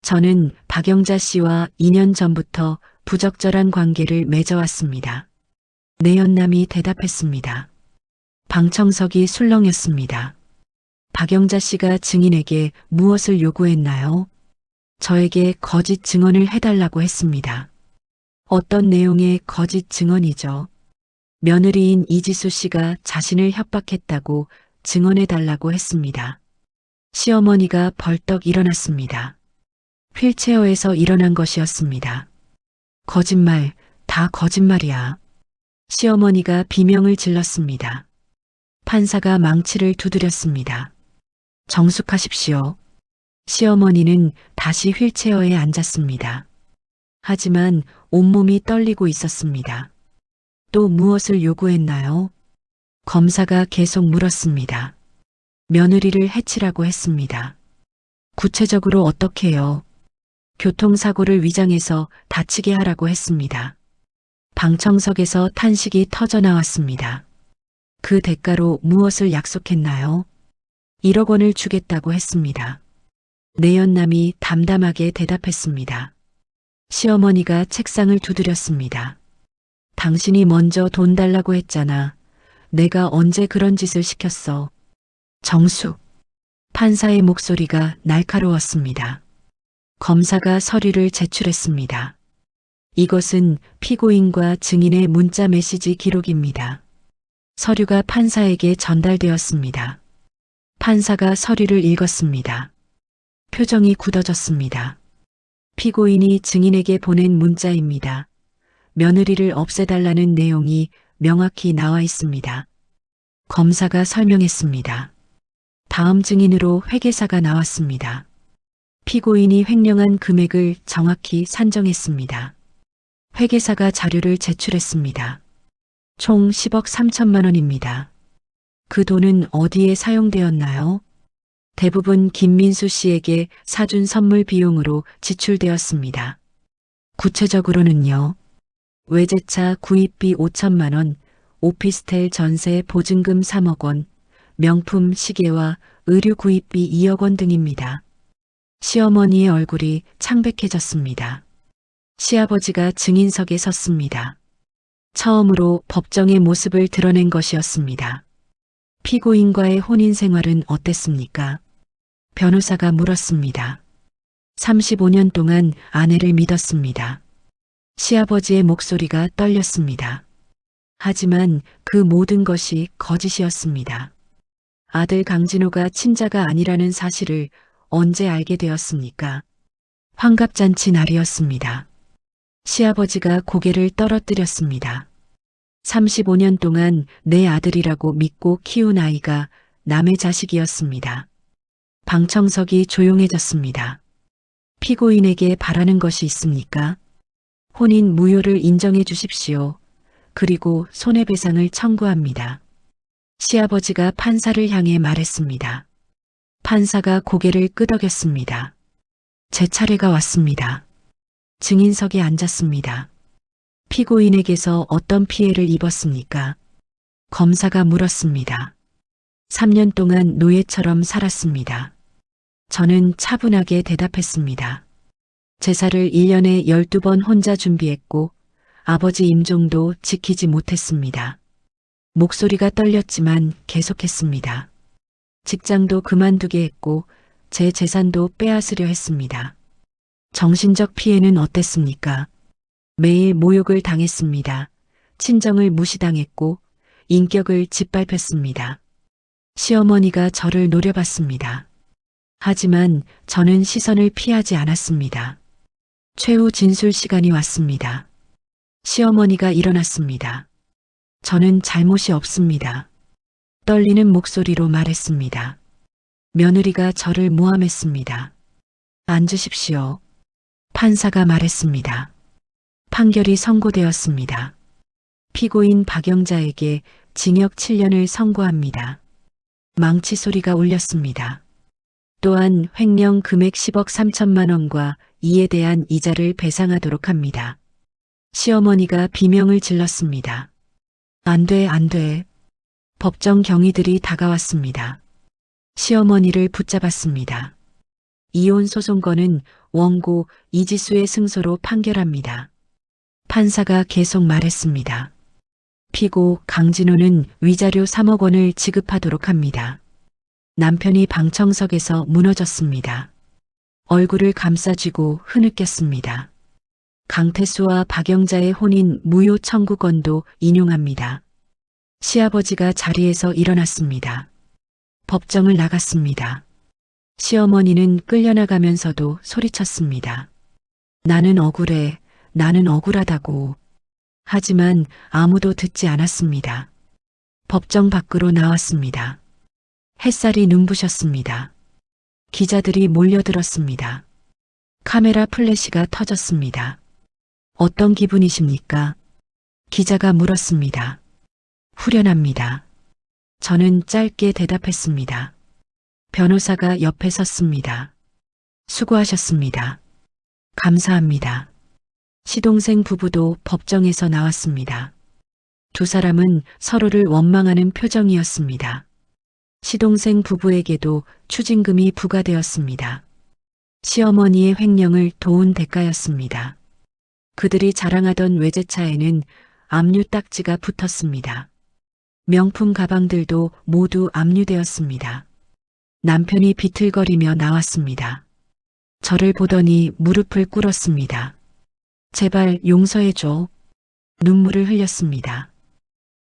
저는 박영자 씨와 2년 전부터 부적절한 관계를 맺어왔습니다. 내연남이 대답했습니다. 방청석이 술렁였습니다. 박영자 씨가 증인에게 무엇을 요구했나요? 저에게 거짓 증언을 해달라고 했습니다. 어떤 내용의 거짓 증언이죠? 며느리인 이지수 씨가 자신을 협박했다고 증언해달라고 했습니다. 시어머니가 벌떡 일어났습니다. 휠체어에서 일어난 것이었습니다. 거짓말, 다 거짓말이야. 시어머니가 비명을 질렀습니다. 판사가 망치를 두드렸습니다. 정숙하십시오. 시어머니는 다시 휠체어에 앉았습니다. 하지만 온몸이 떨리고 있었습니다. 또 무엇을 요구했나요? 검사가 계속 물었습니다. 며느리를 해치라고 했습니다. 구체적으로 어떻게요? 교통사고를 위장해서 다치게 하라고 했습니다. 방청석에서 탄식이 터져 나왔습니다. 그 대가로 무엇을 약속했나요? 1억 원을 주겠다고 했습니다. 내연남이 담담하게 대답했습니다. 시어머니가 책상을 두드렸습니다. 당신이 먼저 돈 달라고 했잖아. 내가 언제 그런 짓을 시켰어. 정숙. 판사의 목소리가 날카로웠습니다. 검사가 서류를 제출했습니다. 이것은 피고인과 증인의 문자 메시지 기록입니다. 서류가 판사에게 전달되었습니다. 판사가 서류를 읽었습니다. 표정이 굳어졌습니다. 피고인이 증인에게 보낸 문자입니다. 며느리를 없애달라는 내용이 명확히 나와 있습니다. 검사가 설명했습니다. 다음 증인으로 회계사가 나왔습니다. 피고인이 횡령한 금액을 정확히 산정했습니다. 회계사가 자료를 제출했습니다. 총 10억 3천만 원입니다. 그 돈은 어디에 사용되었나요? 대부분 김민수 씨에게 사준 선물 비용으로 지출되었습니다. 구체적으로는요. 외제차 구입비 5천만 원, 오피스텔 전세 보증금 3억 원, 명품 시계와 의류 구입비 2억 원 등입니다. 시어머니의 얼굴이 창백해졌습니다. 시아버지가 증인석에 섰습니다. 처음으로 법정의 모습을 드러낸 것이었습니다. 피고인과의 혼인 생활은 어땠습니까? 변호사가 물었습니다. 35년 동안 아내를 믿었습니다. 시아버지의 목소리가 떨렸습니다. 하지만 그 모든 것이 거짓이었습니다. 아들 강진호가 친자가 아니라는 사실을 언제 알게 되었습니까? 환갑잔치 날이었습니다. 시아버지가 고개를 떨어뜨렸습니다. 35년 동안 내 아들이라고 믿고 키운 아이가 남의 자식이었습니다. 방청석이 조용해졌습니다. 피고인에게 바라는 것이 있습니까? 혼인 무효를 인정해 주십시오. 그리고 손해배상을 청구합니다. 시아버지가 판사를 향해 말했습니다. 판사가 고개를 끄덕였습니다. 제 차례가 왔습니다. 증인석에 앉았습니다. 피고인에게서 어떤 피해를 입었습니까? 검사가 물었습니다. 3년 동안 노예처럼 살았습니다. 저는 차분하게 대답했습니다. 제사를 1년에 12번 혼자 준비했고 아버지 임종도 지키지 못했습니다. 목소리가 떨렸지만 계속했습니다. 직장도 그만두게 했고 제 재산도 빼앗으려 했습니다. 정신적 피해는 어땠습니까? 매일 모욕을 당했습니다. 친정을 무시당했고 인격을 짓밟혔습니다. 시어머니가 저를 노려봤습니다. 하지만 저는 시선을 피하지 않았습니다. 최후 진술 시간이 왔습니다. 시어머니가 일어났습니다. 저는 잘못이 없습니다. 떨리는 목소리로 말했습니다. 며느리가 저를 모함했습니다. 앉으십시오. 판사가 말했습니다. 판결이 선고되었습니다. 피고인 박영자에게 징역 7년을 선고합니다. 망치 소리가 울렸습니다. 또한 횡령 금액 10억 3천만 원과 이에 대한 이자를 배상하도록 합니다. 시어머니가 비명을 질렀습니다. 안 돼, 안 돼. 법정 경위들이 다가왔습니다. 시어머니를 붙잡았습니다. 이혼 소송건은 원고 이지수의 승소로 판결합니다. 판사가 계속 말했습니다. 피고 강진호는 위자료 3억 원을 지급하도록 합니다. 남편이 방청석에서 무너졌습니다. 얼굴을 감싸쥐고 흐느꼈습니다. 강태수와 박영자의 혼인 무효 청구건도 인용합니다. 시아버지가 자리에서 일어났습니다. 법정을 나갔습니다. 시어머니는 끌려나가면서도 소리쳤습니다. 나는 억울해, 나는 억울하다고. 하지만 아무도 듣지 않았습니다. 법정 밖으로 나왔습니다. 햇살이 눈부셨습니다. 기자들이 몰려들었습니다. 카메라 플래시가 터졌습니다. 어떤 기분이십니까? 기자가 물었습니다. 후련합니다. 저는 짧게 대답했습니다. 변호사가 옆에 섰습니다. 수고하셨습니다. 감사합니다. 시동생 부부도 법정에서 나왔습니다. 두 사람은 서로를 원망하는 표정이었습니다. 시동생 부부에게도 추징금이 부과되었습니다. 시어머니의 횡령을 도운 대가였습니다. 그들이 자랑하던 외제차에는 압류 딱지가 붙었습니다. 명품 가방들도 모두 압류되었습니다. 남편이 비틀거리며 나왔습니다. 저를 보더니 무릎을 꿇었습니다. 제발 용서해줘. 눈물을 흘렸습니다.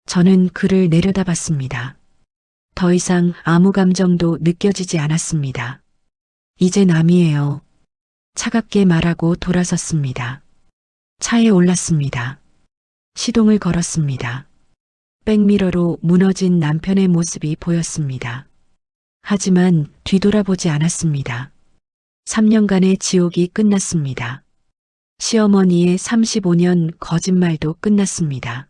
저는 그를 내려다봤습니다. 더 이상 아무 감정도 느껴지지 않았습니다. 이제 남이에요. 차갑게 말하고 돌아섰습니다. 차에 올랐습니다. 시동을 걸었습니다. 백미러로 무너진 남편의 모습이 보였습니다. 하지만 뒤돌아보지 않았습니다. 3년간의 지옥이 끝났습니다. 시어머니의 35년 거짓말도 끝났습니다.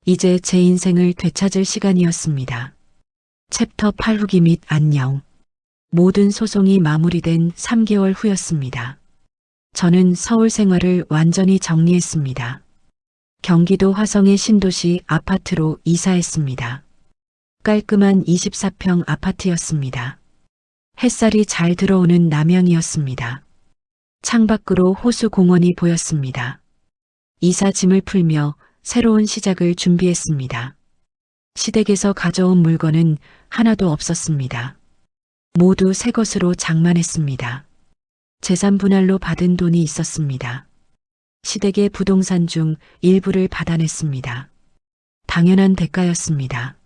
이제 제 인생을 되찾을 시간이었습니다. 챕터 8 후기 및 안녕. 모든 소송이 마무리된 3개월 후였습니다. 저는 서울 생활을 완전히 정리했습니다. 경기도 화성의 신도시 아파트로 이사했습니다. 깔끔한 24평 아파트였습니다. 햇살이 잘 들어오는 남향이었습니다. 창밖으로 호수 공원이 보였습니다. 이사 짐을 풀며 새로운 시작을 준비했습니다. 시댁에서 가져온 물건은 하나도 없었습니다. 모두 새 것으로 장만했습니다. 재산 분할로 받은 돈이 있었습니다. 시댁의 부동산 중 일부를 받아냈습니다. 당연한 대가였습니다.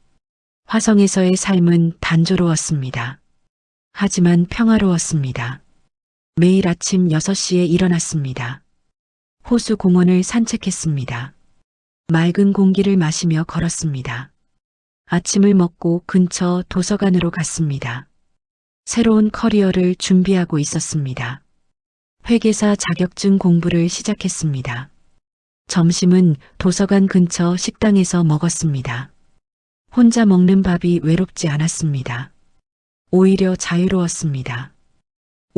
화성에서의 삶은 단조로웠습니다. 하지만 평화로웠습니다. 매일 아침 6시에 일어났습니다. 호수 공원을 산책했습니다. 맑은 공기를 마시며 걸었습니다. 아침을 먹고 근처 도서관으로 갔습니다. 새로운 커리어를 준비하고 있었습니다. 회계사 자격증 공부를 시작했습니다. 점심은 도서관 근처 식당에서 먹었습니다. 혼자 먹는 밥이 외롭지 않았습니다. 오히려 자유로웠습니다.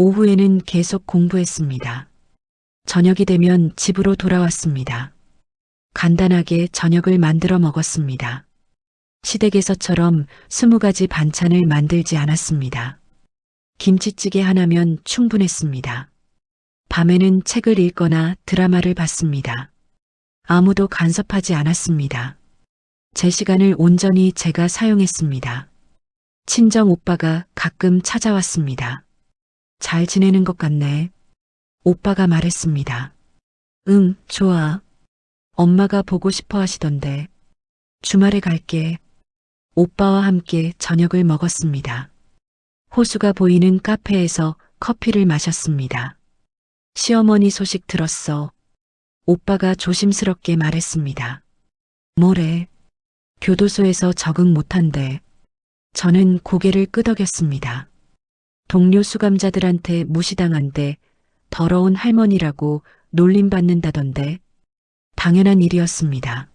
오후에는 계속 공부했습니다. 저녁이 되면 집으로 돌아왔습니다. 간단하게 저녁을 만들어 먹었습니다. 시댁에서처럼 20가지 반찬을 만들지 않았습니다. 김치찌개 하나면 충분했습니다. 밤에는 책을 읽거나 드라마를 봤습니다. 아무도 간섭하지 않았습니다. 제 시간을 온전히 제가 사용했습니다. 친정 오빠가 가끔 찾아왔습니다. 잘 지내는 것 같네. 오빠가 말했습니다. 응, 좋아. 엄마가 보고 싶어 하시던데. 주말에 갈게. 오빠와 함께 저녁을 먹었습니다. 호수가 보이는 카페에서 커피를 마셨습니다. 시어머니 소식 들었어. 오빠가 조심스럽게 말했습니다. 뭐래? 교도소에서 적응 못한대. 저는 고개를 끄덕였습니다. 동료 수감자들한테 무시당한데 더러운 할머니라고 놀림받는다던데. 당연한 일이었습니다.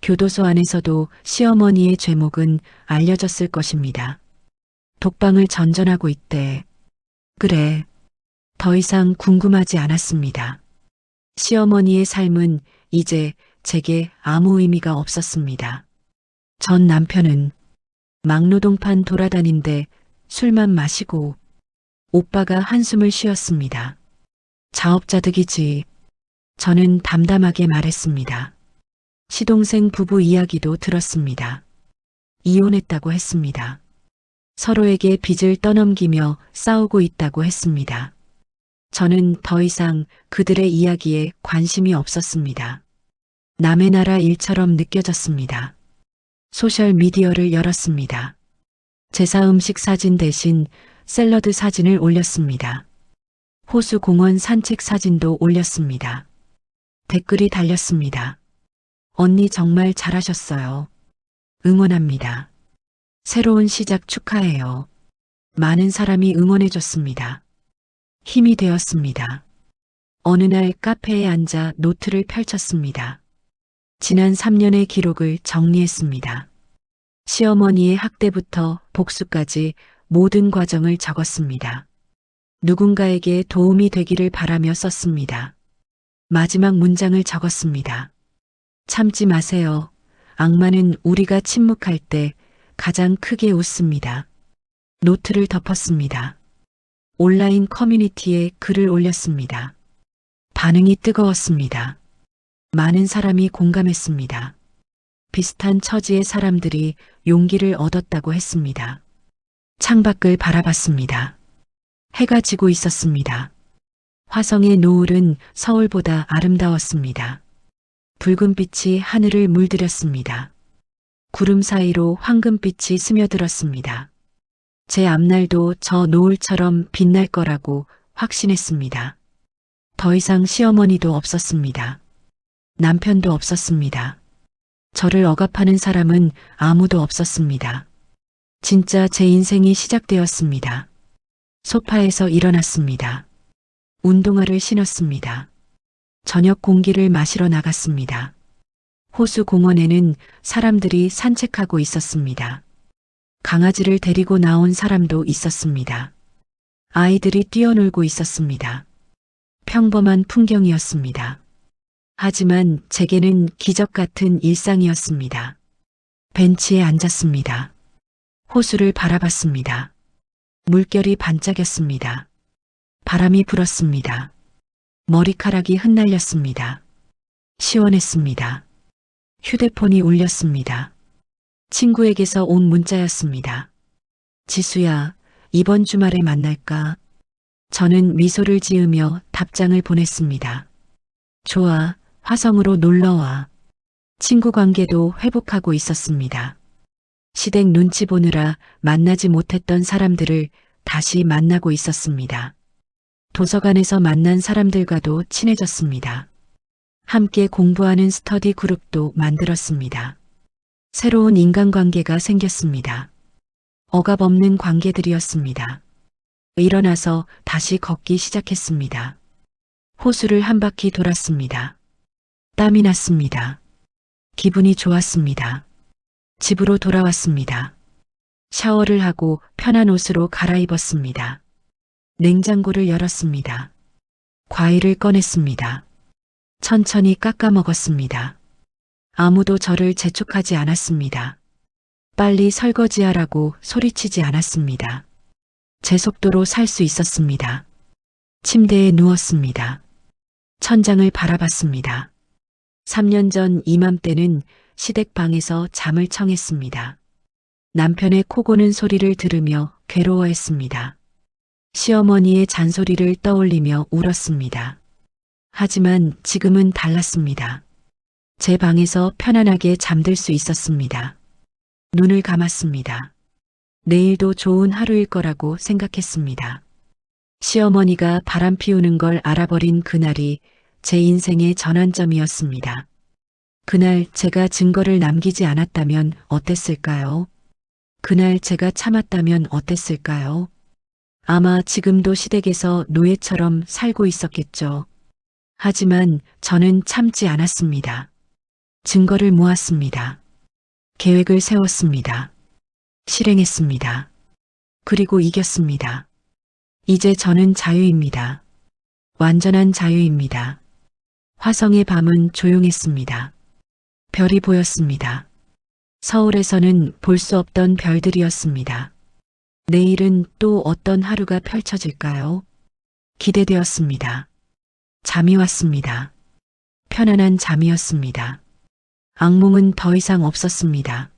교도소 안에서도 시어머니의 죄목은 알려졌을 것입니다. 독방을 전전하고 있대. 그래. 더 이상 궁금하지 않았습니다. 시어머니의 삶은 이제 제게 아무 의미가 없었습니다. 전 남편은 막노동판 돌아다닌데 술만 마시고. 오빠가 한숨을 쉬었습니다. 자업자득이지. 저는 담담하게 말했습니다. 시동생 부부 이야기도 들었습니다. 이혼했다고 했습니다. 서로에게 빚을 떠넘기며 싸우고 있다고 했습니다. 저는 더 이상 그들의 이야기에 관심이 없었습니다. 남의 나라 일처럼 느껴졌습니다. 소셜 미디어를 열었습니다. 제사 음식 사진 대신 샐러드 사진을 올렸습니다. 호수 공원 산책 사진도 올렸습니다. 댓글이 달렸습니다. 언니 정말 잘하셨어요. 응원합니다. 새로운 시작 축하해요. 많은 사람이 응원해줬습니다. 힘이 되었습니다. 어느 날 카페에 앉아 노트를 펼쳤습니다. 지난 3년의 기록을 정리했습니다. 시어머니의 학대부터 복수까지 모든 과정을 적었습니다. 누군가에게 도움이 되기를 바라며 썼습니다. 마지막 문장을 적었습니다. 참지 마세요. 악마는 우리가 침묵할 때 가장 크게 웃습니다. 노트를 덮었습니다. 온라인 커뮤니티에 글을 올렸습니다. 반응이 뜨거웠습니다. 많은 사람이 공감했습니다. 비슷한 처지의 사람들이 용기를 얻었다고 했습니다. 창밖을 바라봤습니다. 해가 지고 있었습니다. 화성의 노을은 서울보다 아름다웠습니다. 붉은 빛이 하늘을 물들였습니다. 구름 사이로 황금빛이 스며들었습니다. 제 앞날도 저 노을처럼 빛날 거라고 확신했습니다. 더 이상 시어머니도 없었습니다. 남편도 없었습니다. 저를 억압하는 사람은 아무도 없었습니다. 진짜 제 인생이 시작되었습니다. 소파에서 일어났습니다. 운동화를 신었습니다. 저녁 공기를 마시러 나갔습니다. 호수 공원에는 사람들이 산책하고 있었습니다. 강아지를 데리고 나온 사람도 있었습니다. 아이들이 뛰어놀고 있었습니다. 평범한 풍경이었습니다. 하지만 제게는 기적 같은 일상이었습니다. 벤치에 앉았습니다. 호수를 바라봤습니다. 물결이 반짝였습니다. 바람이 불었습니다. 머리카락이 흩날렸습니다. 시원했습니다. 휴대폰이 울렸습니다. 친구에게서 온 문자였습니다. 지수야, 이번 주말에 만날까? 저는 미소를 지으며 답장을 보냈습니다. 좋아, 화성으로 놀러와. 친구 관계도 회복하고 있었습니다. 시댁 눈치 보느라 만나지 못했던 사람들을 다시 만나고 있었습니다. 도서관에서 만난 사람들과도 친해졌습니다. 함께 공부하는 스터디 그룹도 만들었습니다. 새로운 인간관계가 생겼습니다. 억압 없는 관계들이었습니다. 일어나서 다시 걷기 시작했습니다. 호수를 한 바퀴 돌았습니다. 땀이 났습니다. 기분이 좋았습니다. 집으로 돌아왔습니다. 샤워를 하고 편한 옷으로 갈아입었습니다. 냉장고를 열었습니다. 과일을 꺼냈습니다. 천천히 깎아 먹었습니다. 아무도 저를 재촉하지 않았습니다. 빨리 설거지하라고 소리치지 않았습니다. 제 속도로 살 수 있었습니다. 침대에 누웠습니다. 천장을 바라봤습니다. 3년 전 이맘때는 시댁 방에서 잠을 청했습니다. 남편의 코 고는 소리를 들으며 괴로워했습니다. 시어머니의 잔소리를 떠올리며 울었습니다. 하지만 지금은 달랐습니다. 제 방에서 편안하게 잠들 수 있었습니다. 눈을 감았습니다. 내일도 좋은 하루일 거라고 생각했습니다. 시어머니가 바람 피우는 걸 알아버린 그날이 제 인생의 전환점이었습니다. 그날 제가 증거를 남기지 않았다면 어땠을까요? 그날 제가 참았다면 어땠을까요? 아마 지금도 시댁에서 노예처럼 살고 있었겠죠. 하지만 저는 참지 않았습니다. 증거를 모았습니다. 계획을 세웠습니다. 실행했습니다. 그리고 이겼습니다. 이제 저는 자유입니다. 완전한 자유입니다. 화성의 밤은 조용했습니다. 별이 보였습니다. 서울에서는 볼 수 없던 별들이었습니다. 내일은 또 어떤 하루가 펼쳐질까요? 기대되었습니다. 잠이 왔습니다. 편안한 잠이었습니다. 악몽은 더 이상 없었습니다.